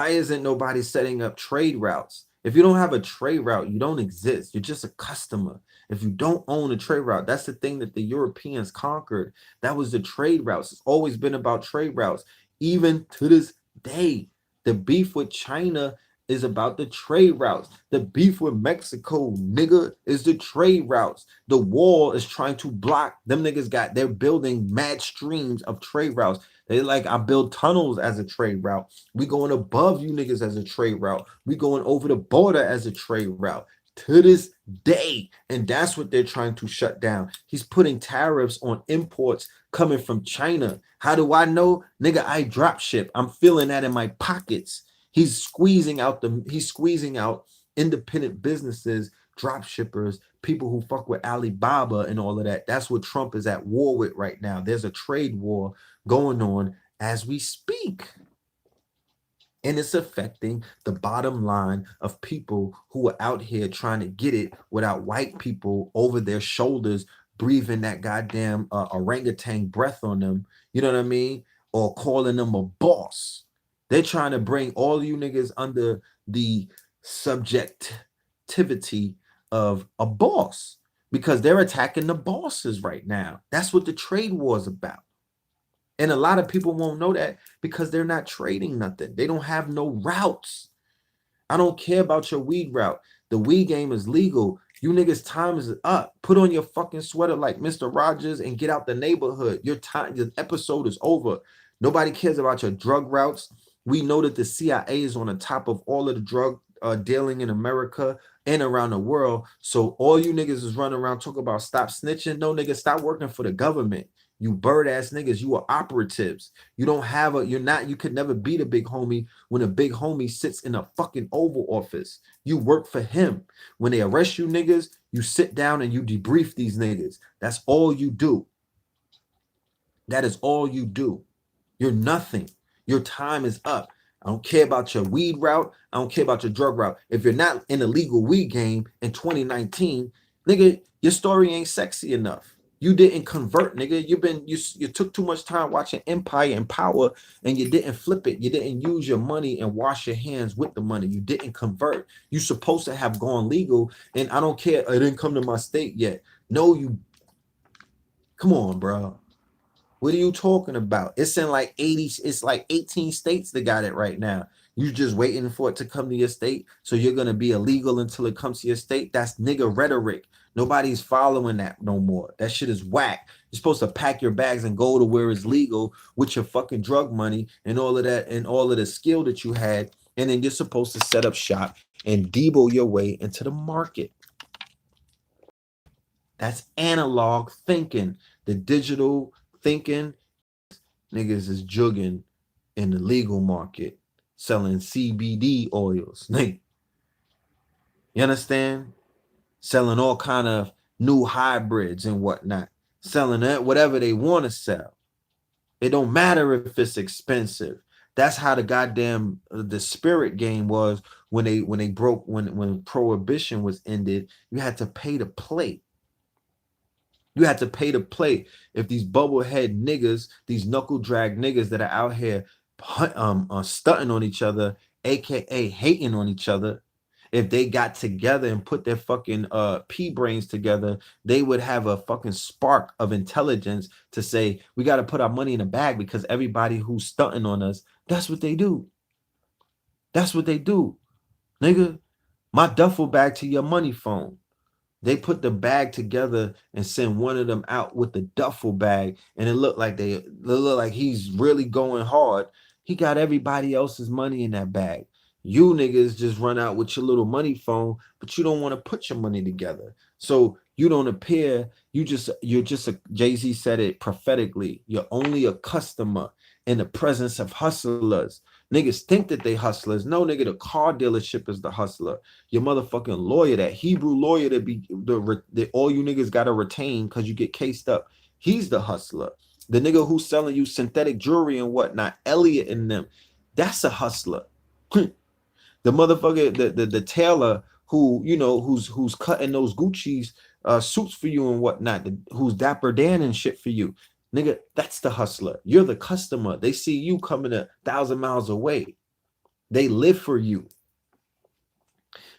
isn't nobody setting up trade routes? If you don't have a trade route, you don't exist. You're just a customer. If you don't own a trade route, that's the thing that the Europeans conquered. That was the trade routes. It's always been about trade routes. Even to this day, the beef with China is about the trade routes. The beef with Mexico, nigga, is the trade routes. The wall is trying to block them niggas. They're building mad streams of trade routes. They like, I build tunnels as a trade route. We going above you niggas as a trade route. We going over the border as a trade route to this day. And that's what they're trying to shut down. He's putting tariffs on imports coming from China. How do I know? Nigga, I drop ship. I'm feeling that in my pockets. He's squeezing out independent businesses, drop shippers, people who fuck with Alibaba and all of that. That's what Trump is at war with right now. There's a trade war going on as we speak. And it's affecting the bottom line of people who are out here trying to get it without white people over their shoulders breathing that goddamn orangutan breath on them. You know what I mean? Or calling them a boss. They're trying to bring all you niggas under the subjectivity of a boss because they're attacking the bosses right now. That's what the trade war is about. And a lot of people won't know that because they're not trading nothing. They don't have no routes. I don't care about your weed route. The weed game is legal. You niggas' time is up. Put on your fucking sweater like Mr. Rogers and get out the neighborhood. Your episode is over. Nobody cares about your drug routes. We know that the CIA is on the top of all of the drug dealing in America and around the world. So all you niggas is running around talking about stop snitching. No, niggas, stop working for the government. You bird ass niggas, you are operatives. You could never be the big homie when a big homie sits in a fucking Oval Office. You work for him. When they arrest you niggas, you sit down and you debrief these niggas. That's all you do. That is all you do. You're nothing. Your time is up. I don't care about your weed route. I don't care about your drug route. If you're not in the legal weed game in 2019, nigga, your story ain't sexy enough. You didn't convert, nigga. You took too much time watching Empire and Power and you didn't flip it. You didn't use your money and wash your hands with the money. You didn't convert. You supposed to have gone legal. And I don't care. It didn't come to my state yet. No, come on, bro. What are you talking about? It's in like 80, it's like 18 states that got it right now. You just waiting for it to come to your state. So you're going to be illegal until it comes to your state. That's nigga rhetoric. Nobody's following that no more. That shit is whack. You're supposed to pack your bags and go to where it's legal with your fucking drug money and all of that and all of the skill that you had. And then you're supposed to set up shop and debo your way into the market. That's analog thinking. The digital thinking, niggas is jugging in the legal market. selling CBD oils. Nigga, you understand? Selling all kind of new hybrids and whatnot. Selling it, whatever they want to sell. It don't matter if it's expensive. That's how the goddamn the spirit game was when they broke when prohibition was ended. You had to pay to play. You had to pay to play. If these bubblehead niggas, these knuckle drag niggas that are out here stunting on each other, aka hating on each other, if they got together and put their fucking pea brains together, they would have a fucking spark of intelligence to say, we got to put our money in a bag because everybody who's stunting on us, that's what they do. That's what they do. Nigga, my duffel bag to your money phone. They put the bag together and send one of them out with the duffel bag, and it looked like they look like he's really going hard. He got everybody else's money in that bag. You niggas just run out with your little money phone, but you don't want to put your money together. So you don't appear, you're just a Jay-Z said it prophetically. You're only a customer in the presence of hustlers. Niggas think that they hustlers. No, nigga, the car dealership is the hustler. Your motherfucking lawyer, that Hebrew lawyer that be the all you niggas gotta retain because you get cased up. He's the hustler. The nigga who's selling you synthetic jewelry and whatnot, Elliot and them, that's a hustler. The motherfucker, the tailor who who's cutting those Gucci's suits for you and whatnot, who's Dapper Dan and shit for you, nigga, that's the hustler. You're the customer. They see you coming 1,000 miles away. They live for you.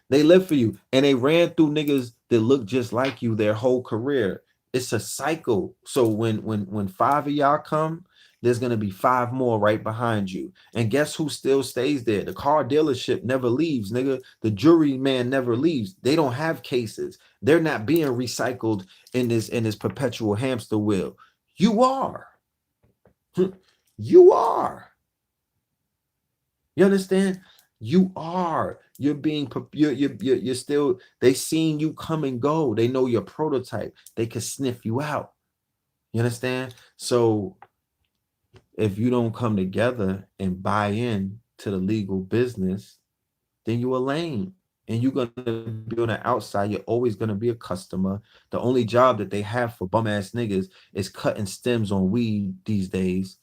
They live for you, and they ran through niggas that look just like you their whole career. It's a cycle. So when 5 of y'all come, there's gonna be 5 more right behind you. And guess who still stays there? The car dealership never leaves, nigga. The jury man never leaves. They don't have cases. They're not being recycled in this perpetual hamster wheel. You are. You are. You understand? You are. You're being you're still, they seen you come and go. They know your prototype. They can sniff you out. You understand? So if you don't come together and buy in to the legal business, then you a lame. And you're gonna be on the outside. You're always gonna be a customer. The only job that they have for bum ass niggas is cutting stems on weed these days.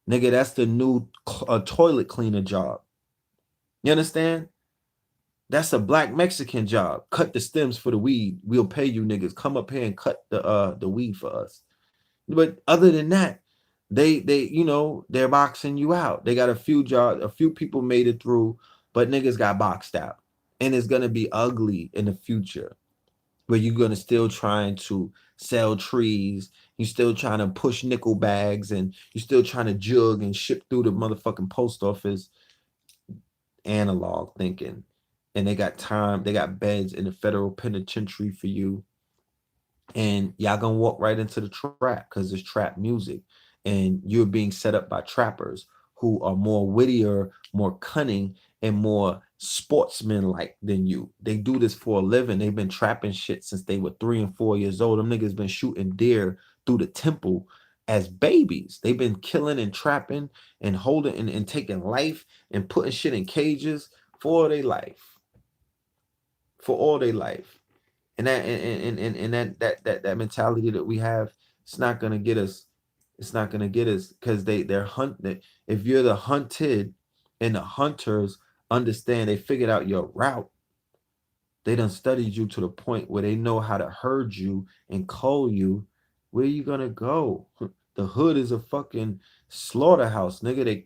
Nigga, that's the new toilet cleaner job. You understand? That's a black Mexican job. Cut the stems for the weed. We'll pay you niggas. Come up here and cut the weed for us. But other than that, they're boxing you out. They got a few jobs, a few people made it through, but niggas got boxed out. And it's gonna be ugly in the future, where you're gonna still trying to sell trees, you still trying to push nickel bags, and you're still trying to jug and ship through the motherfucking post office. Analog thinking. And they got time, they got beds in the federal penitentiary for you, and y'all gonna walk right into the trap because it's trap music, and you're being set up by trappers who are more wittier, more cunning, and more sportsman-like than you. They do this for a living. They've been trapping shit since they were 3 and 4 years old. Them niggas been shooting deer through the temple as babies. They've been killing and trapping and holding and taking life and putting shit in cages for all their life. For all their life. And that mentality that we have, it's not gonna get us. It's not gonna get us because they're hunting. If you're the hunted and the hunters understand, they figured out your route. They done studied you to the point where they know how to herd you and cull you. Where you gonna go? The hood is a fucking slaughterhouse, nigga. They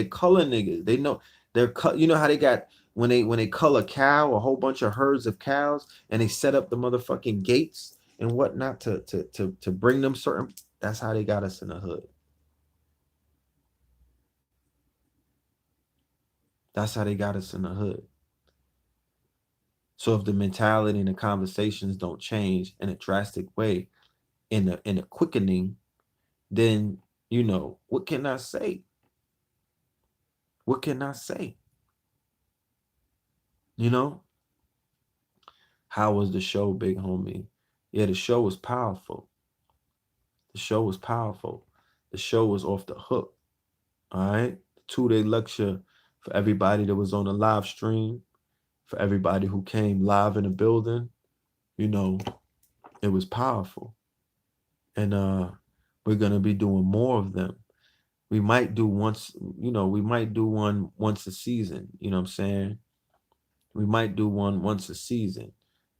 color niggas. They know they're cut. You know how they got when they cull a cow, a whole bunch of herds of cows, and they set up the motherfucking gates and whatnot to bring them certain. That's how they got us in the hood. That's how they got us in the hood. So if the mentality and the conversations don't change in a drastic way, in a quickening, then what can I say? What can I say? You know, how was the show, big homie? Yeah, the show was powerful. The show was powerful. The show was off the hook. All right. 2-day lecture for everybody that was on the live stream, for everybody who came live in the building. You know, it was powerful. And we're gonna be doing more of them. We might do once, we might do one once a season, you know what I'm saying? We might do one once a season.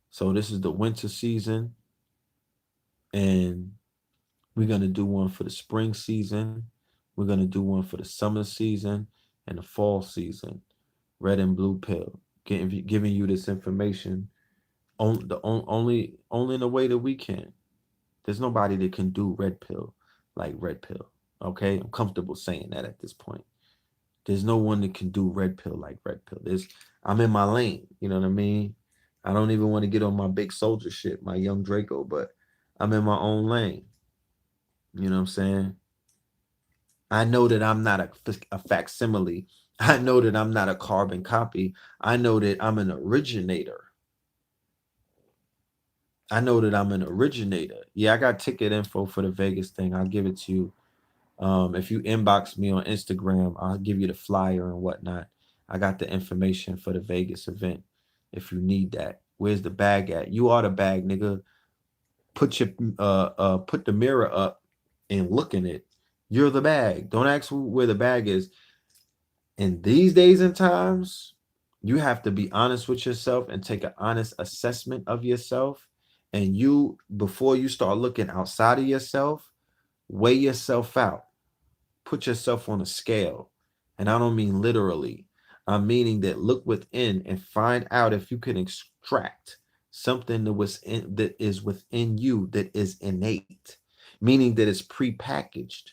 So this is the winter season, and we're gonna do one for the spring season. We're gonna do one for the summer season and the fall season. Red and blue pill, giving you this information only in the way that we can. There's nobody that can do red pill like red pill. Okay, I'm comfortable saying that at this point. There's no one that can do red pill like red pill. I'm in my lane. You know what I mean? I don't even want to get on my big soldier shit, my young Draco, but I'm in my own lane. You know what I'm saying? I know that I'm not a facsimile. I know that I'm not a carbon copy. I know that I'm an originator. I know that I'm an originator. Yeah, I got ticket info for the Vegas thing. I'll give it to you. If you inbox me on Instagram, I'll give you the flyer and whatnot. I got the information for the Vegas event if you need that. Where's the bag at? You are the bag, nigga. Put the mirror up and look in it. You're the bag. Don't ask where the bag is. In these days and times, you have to be honest with yourself and take an honest assessment of yourself. And you, before you start looking outside of yourself, weigh yourself out. Put yourself on a scale. And I don't mean literally. I'm meaning that look within and find out if you can extract something that is within you that is innate, meaning that it's prepackaged.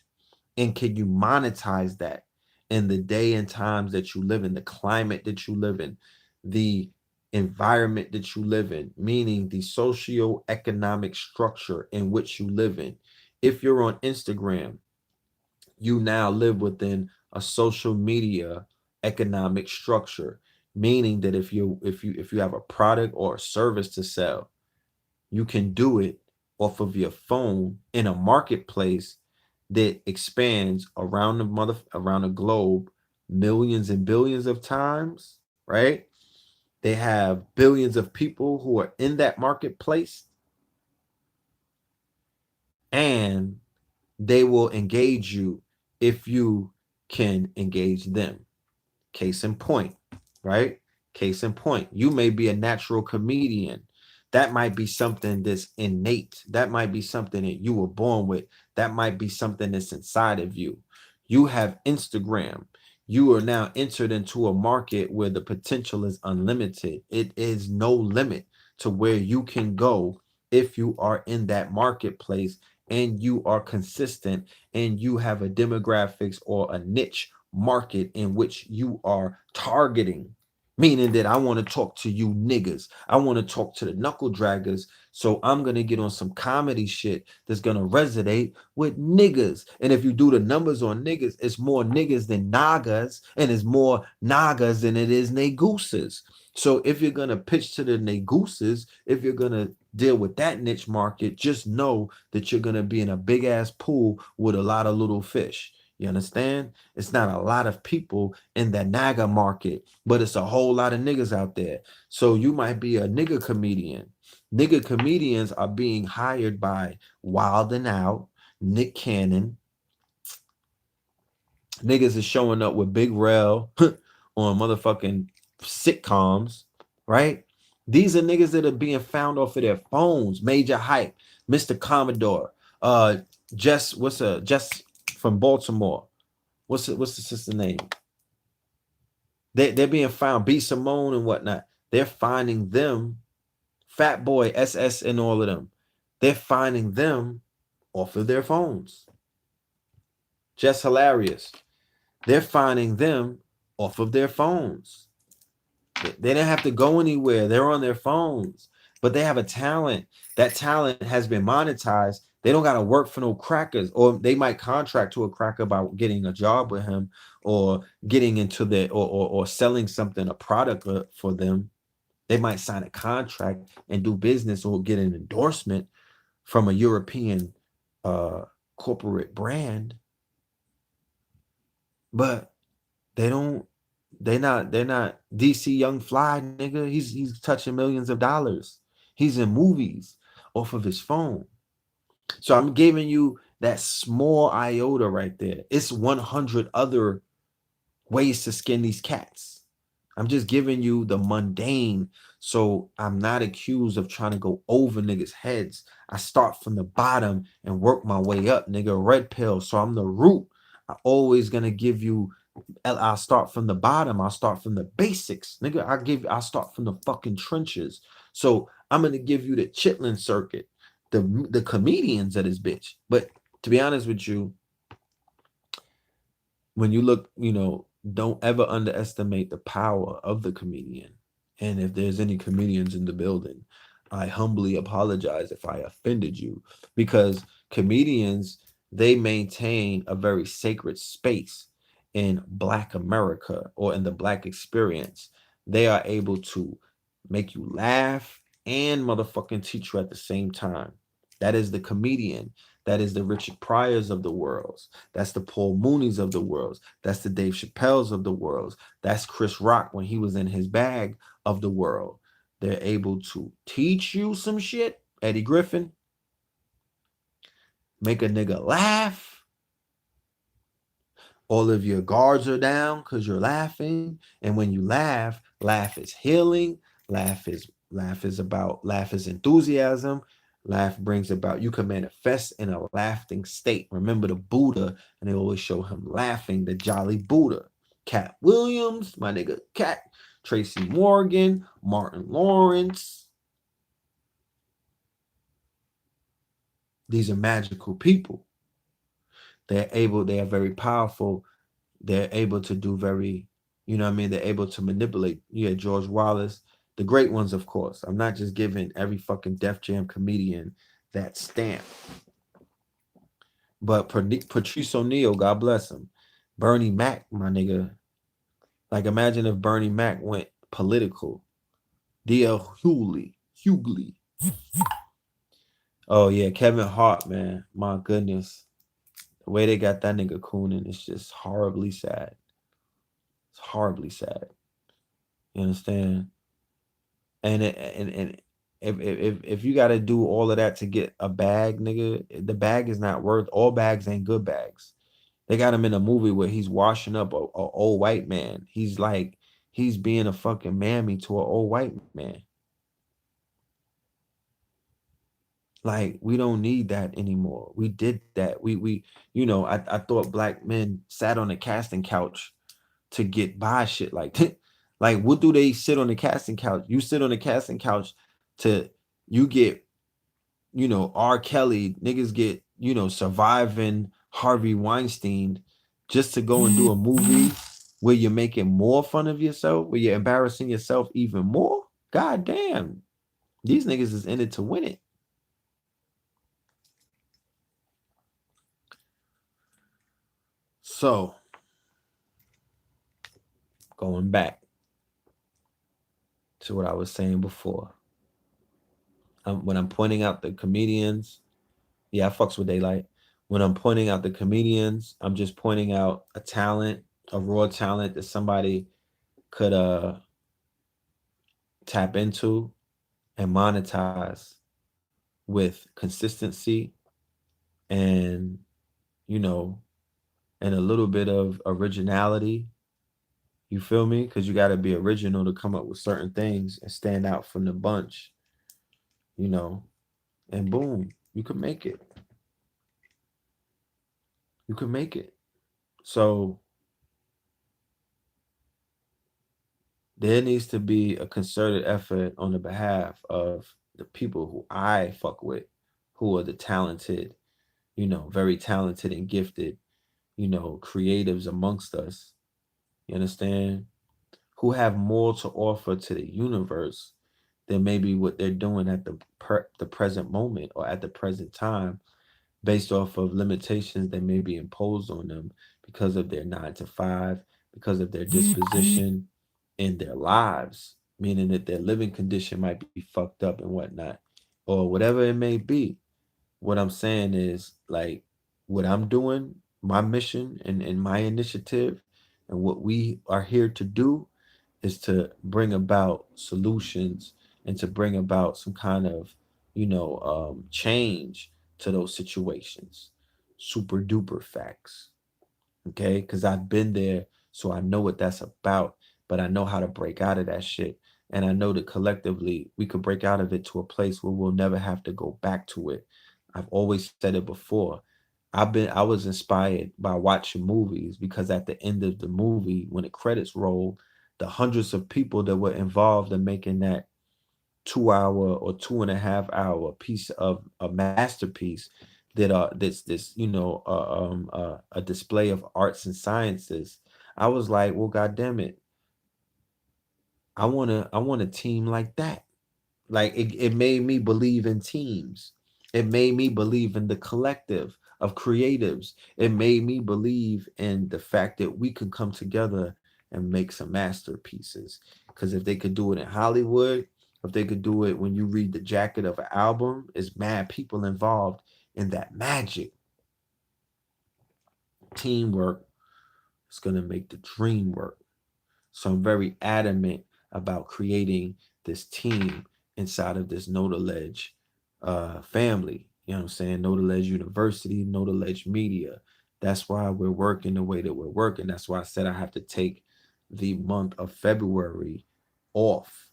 And can you monetize that in the day and times that you live in, the climate that you live in, the environment that you live in, meaning the socio-economic structure in which you live in? If you're on Instagram, you now live within a social media economic structure, meaning that if you have a product or a service to sell, you can do it off of your phone in a marketplace that expands around the globe millions and billions of times, right? They have billions of people who are in that marketplace, and they will engage you if you can engage them. Case in point, right? Case in point, you may be a natural comedian. That might be something that's innate. That might be something that you were born with. That might be something that's inside of you. You have Instagram. You are now entered into a market where the potential is unlimited. It is no limit to where you can go if you are in that marketplace and you are consistent and you have a demographics or a niche market in which you are targeting. Meaning that I want to talk to you niggas. I want to talk to the knuckle draggers. So I'm going to get on some comedy shit that's going to resonate with niggas. And if you do the numbers on niggas, it's more niggas than nagas, and it's more nagas than it is negooses. So if you're going to pitch to the negooses, if you're going to deal with that niche market, just know that you're going to be in a big ass pool with a lot of little fish. You understand? It's not a lot of people in that naga market, but it's a whole lot of niggas out there. So you might be a nigga comedian. Nigga comedians are being hired by Wild 'N Out, Nick Cannon. Niggas is showing up with Big Rel on motherfucking sitcoms, right? These are niggas that are being found off of their phones. Major Hype, Mr. Commodore, Jess from Baltimore. What's the sister name? They're being found. B Simone and whatnot. They're finding them. Fat Boy, SS, and all of them. They're finding them off of their phones. Just hilarious. They're finding them off of their phones. They didn't have to go anywhere. They're on their phones, but they have a talent. That talent has been monetized. They don't got to work for no crackers, or they might contract to a cracker about getting a job with him or getting into the or selling something, a product for them. They might sign a contract and do business or get an endorsement from a European corporate brand, but they don't They're not DC Young Fly, nigga. He's touching millions of dollars. He's in movies off of his phone. So I'm giving you that small iota right there. It's 100 other ways to skin these cats. I'm just giving you the mundane. So I'm not accused of trying to go over niggas' heads. I start from the bottom and work my way up, nigga. Red pill. So I'm the root. I always gonna give you. I'll start from the bottom. I'll start from the basics, nigga. I'll start from the fucking trenches. So I'm gonna give you the chitlin circuit, the comedians of this bitch. But to be honest with you, when you look, don't ever underestimate the power of the comedian. And if there's any comedians in the building, I humbly apologize if I offended you, because comedians, they maintain a very sacred space in Black America, or in the Black experience. They are able to make you laugh and motherfucking teach you at the same time. That is the comedian. That is the Richard Pryors of the world. That's the Paul Mooney's of the world. That's the Dave Chappelle's of the world. That's Chris Rock when he was in his bag of the world. They're able to teach you some shit. Eddie Griffin, make a nigga laugh. All of your guards are down because you're laughing. And when you laugh is healing. Laugh is enthusiasm. Laugh brings about, you can manifest in a laughing state. Remember the Buddha, and they always show him laughing, the jolly Buddha. Cat Williams, my nigga Cat, Tracy Morgan, Martin Lawrence. These are magical people. They are very powerful. They're able to do very, they're able to manipulate. Yeah, George Wallace, the great ones, of course. I'm not just giving every fucking Def Jam comedian that stamp. But Patrice O'Neal, God bless him. Bernie Mac, my nigga. Like, imagine if Bernie Mac went political. D.L. Hughley. Oh, yeah, Kevin Hart, man. My goodness. The way they got that nigga cooning is just horribly sad. It's horribly sad. You understand? And if you got to do all of that to get a bag, nigga, the bag is not worth. All bags ain't good bags. They got him in a movie where he's washing up a old white man. He's being a fucking mammy to an old white man. Like, we don't need that anymore. We did that. I thought black men sat on a casting couch to get by shit like that. Like, what do they sit on the casting couch? You sit on the casting couch to, you get, R. Kelly, niggas get, surviving Harvey Weinstein, just to go and do a movie where you're making more fun of yourself, where you're embarrassing yourself even more. God damn. These niggas is in it to win it. So, going back to what I was saying before, when I'm pointing out the comedians, yeah, I fucks with daylight. When I'm pointing out the comedians, I'm just pointing out a talent, a raw talent that somebody could tap into and monetize with consistency and, and a little bit of originality. You feel me? Because you got to be original to come up with certain things and stand out from the bunch, and boom, you could make it. You could make it. So there needs to be a concerted effort on the behalf of the people who I fuck with, who are the talented, very talented and gifted, creatives amongst us. You understand? Who have more to offer to the universe than maybe what they're doing at the present moment or at the present time, based off of limitations that may be imposed on them because of their 9 to 5, because of their disposition in their lives, meaning that their living condition might be fucked up and whatnot, or whatever it may be. What I'm saying is, like, what I'm doing, my mission and my initiative And what we are here to do is to bring about solutions and to bring about some kind of, change to those situations. Super duper facts. Okay, because I've been there, so I know what that's about, but I know how to break out of that shit. And I know that collectively we could break out of it to a place where we'll never have to go back to it. I've always said it before. I was inspired by watching movies because at the end of the movie, when the credits roll, the hundreds of people that were involved in making that 2 hour or 2.5 hour piece of a masterpiece that this a display of arts and sciences. I was like, well, god damn it, I want a team like that. Like it made me believe in teams. It made me believe in the collective of creatives. It made me believe in the fact that we could come together and make some masterpieces. Because if they could do it in Hollywood, if they could do it when you read the jacket of an album, it's mad people involved in that magic. Teamwork is gonna make the dream work. So I'm very adamant about creating this team inside of this Know the Ledge family. You know what I'm saying? Know the Ledge University, Know the Ledge Media. That's why we're working the way that we're working. That's why I said I have to take the month of February off.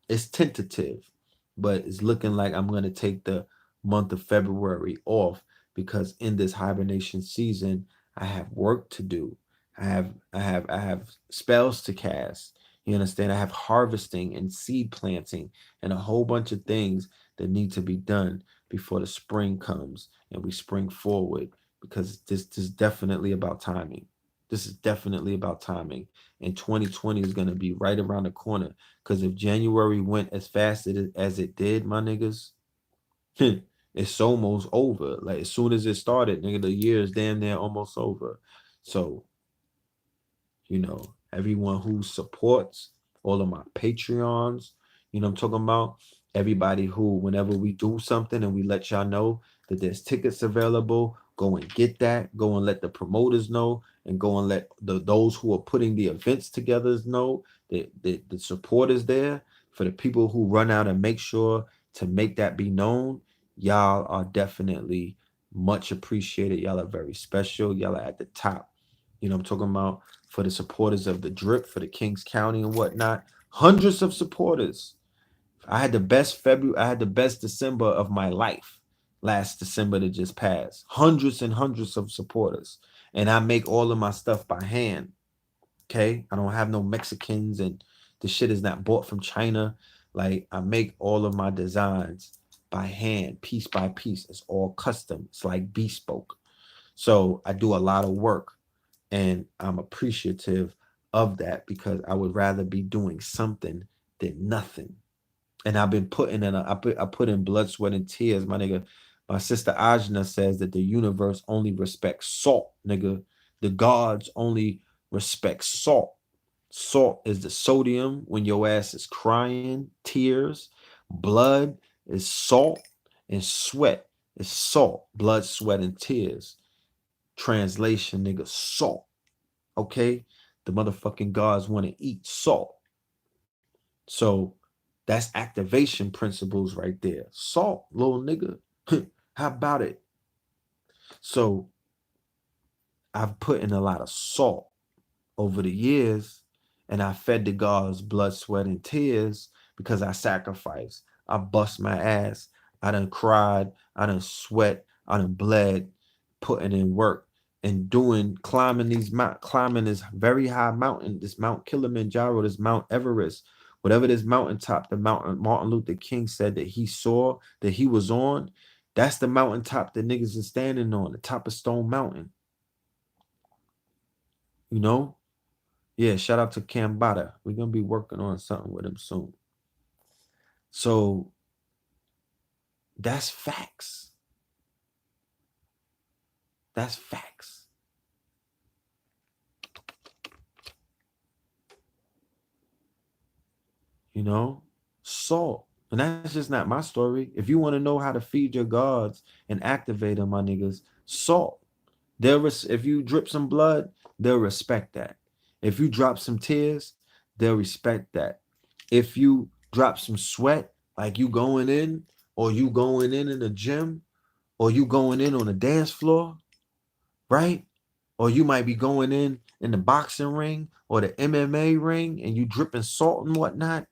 It's tentative, but it's looking like I'm going to take the month of February off because in this hibernation season, I have work to do. I have spells to cast. You understand? I have harvesting and seed planting and a whole bunch of things that need to be done before the spring comes and we spring forward because this is definitely about timing. This is definitely about timing. And 2020 is going to be right around the corner. Because if January went as fast as it did, my niggas, it's almost over. Like as soon as it started, nigga, the year is damn near almost over. So everyone who supports all of my Patreons, I'm talking about everybody who, whenever we do something and we let y'all know that there's tickets available, go and get that, go and let the promoters know, and go and let those who are putting the events together know that the support is there. For the people who run out and make sure to make that be known, y'all are definitely much appreciated. Y'all are very special. Y'all are at the top. I'm talking about for the supporters of the drip, for the Kings County and whatnot. Hundreds of supporters. I had the best December of my life last December that just passed. Hundreds and hundreds of supporters. And I make all of my stuff by hand. Okay. I don't have no Mexicans and the shit is not bought from China. Like I make all of my designs by hand, piece by piece. It's all custom. It's like bespoke. So I do a lot of work and I'm appreciative of that because I would rather be doing something than nothing. And I've been putting in I put in blood, sweat, and tears, my nigga. My sister Ajna says that the universe only respects salt, nigga. The gods only respect salt. Salt is the sodium when your ass is crying, tears. Blood is salt, and sweat is salt. Blood, sweat, and tears. Translation, nigga, salt. Okay? The motherfucking gods want to eat salt. So that's activation principles right there. Salt, little nigga. How about it? So I've put in a lot of salt over the years and I fed the gods blood, sweat, and tears because I sacrificed. I bust my ass. I done cried. I done sweat. I done bled, putting in work and climbing this very high mountain, this Mount Kilimanjaro, this Mount Everest, whatever this mountaintop, the mountain Martin Luther King said that he saw, that he was on. That's the mountaintop that niggas is standing on, the top of Stone Mountain. You know? Yeah, shout out to CAMBATTA. We're gonna be working on something with him soon. So that's facts. That's facts. You know, salt. And that's just not my story. If you want to know how to feed your gods and activate them, my niggas, salt. If you drip some blood, they'll respect that. If you drop some tears, they'll respect that. If you drop some sweat, like you going in, or you going in the gym, or you going in on the dance floor, right? Or you might be going in the boxing ring or the MMA ring, and you dripping salt and whatnot.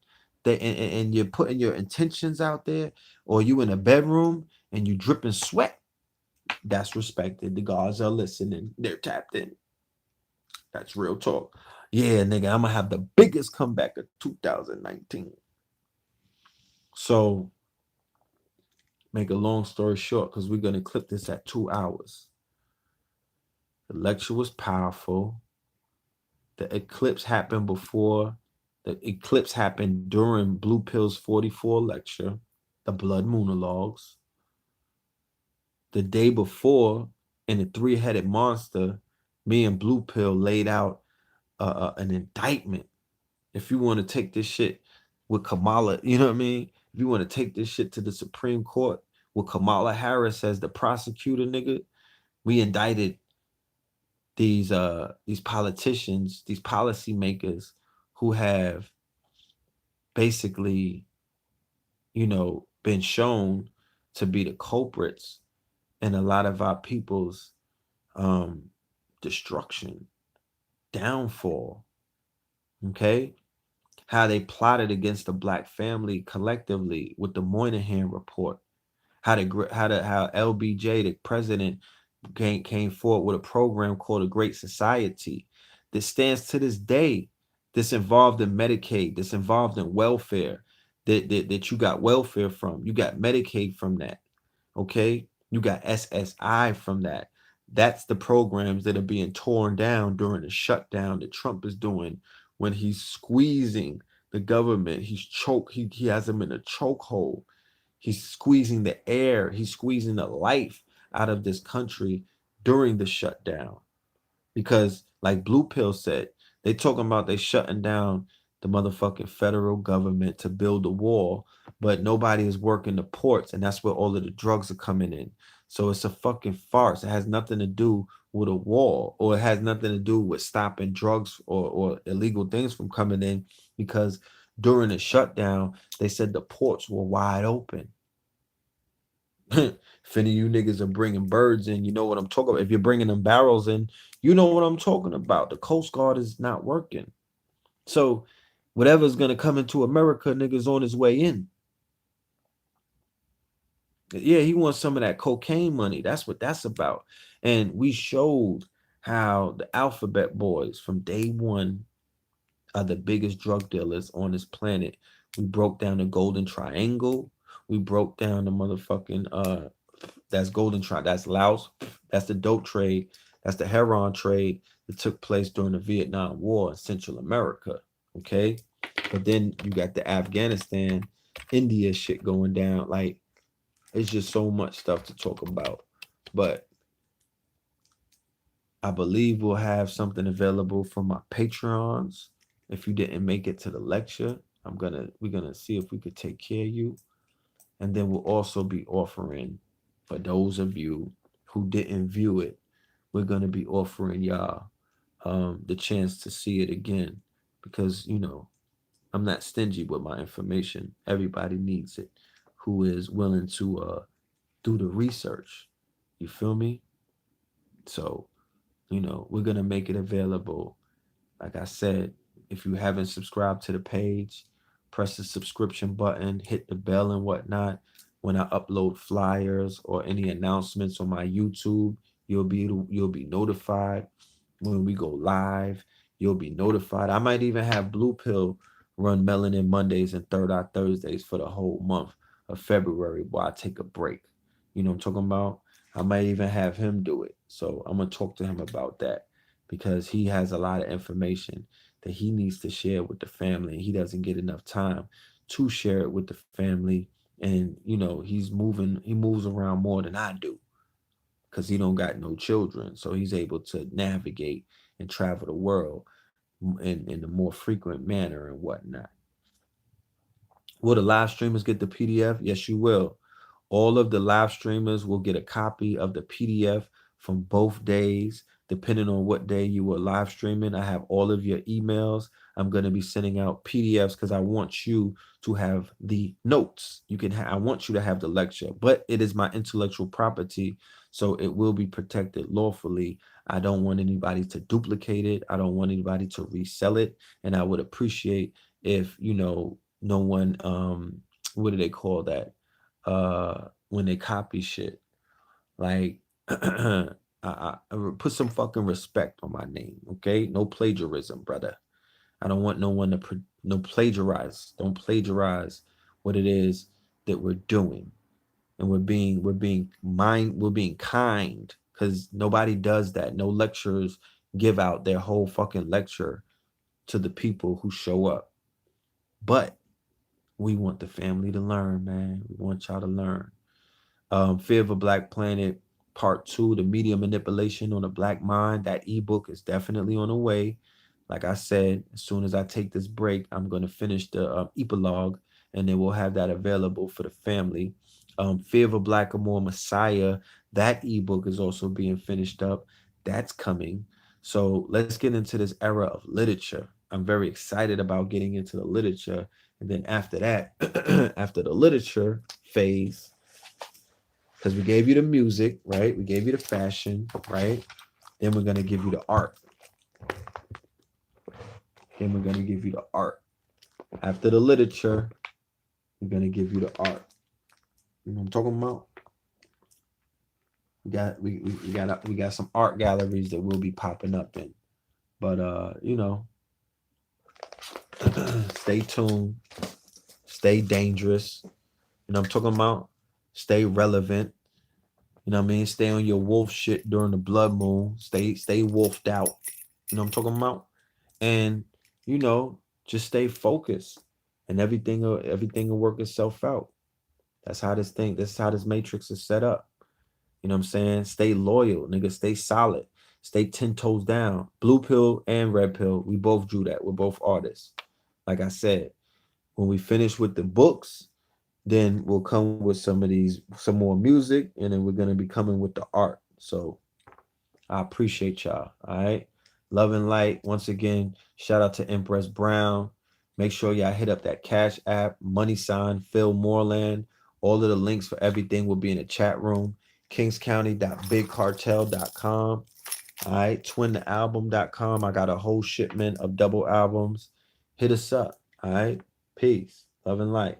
And you're putting your intentions out there, or you in a bedroom and you dripping sweat. That's respected. The guards are listening. They're tapped in. That's real talk. Yeah, nigga, I'm gonna have the biggest comeback of 2019. So, make a long story short, because we're gonna clip this at 2 hours. The lecture was powerful. The eclipse happened before. The eclipse happened during Blue Pill's 44 lecture, the Blood Moonologues. The day before, in the three-headed monster, me and Blue Pill laid out an indictment. If you want to take this shit with Kamala, you know what I mean? If you want to take this shit to the Supreme Court with Kamala Harris as the prosecutor, nigga, we indicted these politicians, these policymakers who have basically, been shown to be the culprits in a lot of our people's um destruction, downfall. Okay, how they plotted against the black family collectively with the Moynihan report. How LBJ, the president, came forward with a program called a Great Society that stands to this day. This involved in Medicaid. This involved in welfare. That you got welfare from. You got Medicaid from that. Okay, you got SSI from that. That's the programs that are being torn down during the shutdown that Trump is doing when he's squeezing the government. He has them in a chokehold. He's squeezing the air. He's squeezing the life out of this country during the shutdown. Because, like Blue Pill said, they talking about they shutting down the motherfucking federal government to build a wall, but nobody is working the ports, and that's where all of the drugs are coming in. So it's a fucking farce. It has nothing to do with a wall, or it has nothing to do with stopping drugs or illegal things from coming in, because during the shutdown, they said the ports were wide open. If any of you niggas are bringing birds in, you know what I'm talking about. If you're bringing them barrels in, you know what I'm talking about. The Coast Guard is not working. So whatever's going to come into America, niggas on his way in. Yeah, he wants some of that cocaine money. That's what that's about. And we showed how the Alphabet Boys from day one are the biggest drug dealers on this planet. We broke down the Golden Triangle. We broke down the motherfucking that's that's Laos, that's the dope trade, that's the heroin trade that took place during the Vietnam War in Central America. Okay, but then you got the Afghanistan, India shit going down. Like, it's just so much stuff to talk about. But I believe we'll have something available for my Patreons. If you didn't make it to the lecture, we're gonna see if we could take care of you. And then we'll also be offering, for those of you who didn't view it, we're gonna be offering y'all the chance to see it again, because I'm not stingy with my information. Everybody needs it who is willing to do the research. You feel me? So we're gonna make it available. Like I said, if you haven't subscribed to the page, press the subscription button, hit the bell and whatnot. When I upload flyers or any announcements on my YouTube, you'll be notified. When we go live, you'll be notified. I might even have Blue Pill run Melanin Mondays and Third Eye Thursdays for the whole month of February while I take a break. You know what I'm talking about? I might even have him do it. So I'm gonna talk to him about that, because he has a lot of information that he needs to share with the family, and he doesn't get enough time to share it with the family. And he moves around more than I do, because he don't got no children, so he's able to navigate and travel the world in a more frequent manner and whatnot. Will the live streamers get the PDF? Yes, you will. All of the live streamers will get a copy of the PDF from both days, depending on what day you were live streaming. I have all of your emails. I'm going to be sending out PDFs because I want you to have the notes. I want you to have the lecture, but it is my intellectual property, so it will be protected lawfully. I don't want anybody to duplicate it. I don't want anybody to resell it. And I would appreciate if, no one, what do they call that? When they copy shit, like, I put some fucking respect on my name, okay? No plagiarism, brother. I don't want no one to no plagiarize. Don't plagiarize what it is that we're doing, and we're being kind, because nobody does that. No lecturers give out their whole fucking lecture to the people who show up, but we want the family to learn, man. We want y'all to learn. Fear of a Black Planet Part 2, the media manipulation on the Black mind. That ebook is definitely on the way. Like I said, as soon as I take this break, I'm going to finish the epilogue, and then we'll have that available for the family. Fear of a Black or More Messiah, that ebook is also being finished up. That's coming. So let's get into this era of literature. I'm very excited about getting into the literature. And then after that, after the literature phase, because we gave you the music, right? We gave you the fashion, right? Then we're going to give you the art. Then we're going to give you the art. After the literature, we're going to give you the art. You know what I'm talking about? We got some art galleries that will be popping up in. But stay tuned. Stay dangerous. You know what I'm talking about? Stay relevant. You know what I mean? Stay on your wolf shit during the blood moon. Stay wolfed out. You know what I'm talking about? And just stay focused, and everything will work itself out. That's how this matrix is set up. You know what I'm saying? Stay loyal, nigga. Stay solid. Stay 10 toes down. Blue pill and red pill, we both drew that. We're both artists. Like I said, when we finish with the books, then we'll come with some more music, and then we're gonna be coming with the art. So I appreciate y'all. All right. Love and light. Once again, shout out to Empress Brown. Make sure y'all hit up that Cash App, money sign, PHILMORELAND. All of the links for everything will be in the chat room. kingscounty.bigcartel.com. All right. twinthealbum.com. I got a whole shipment of double albums. Hit us up. All right. Peace. Love and light.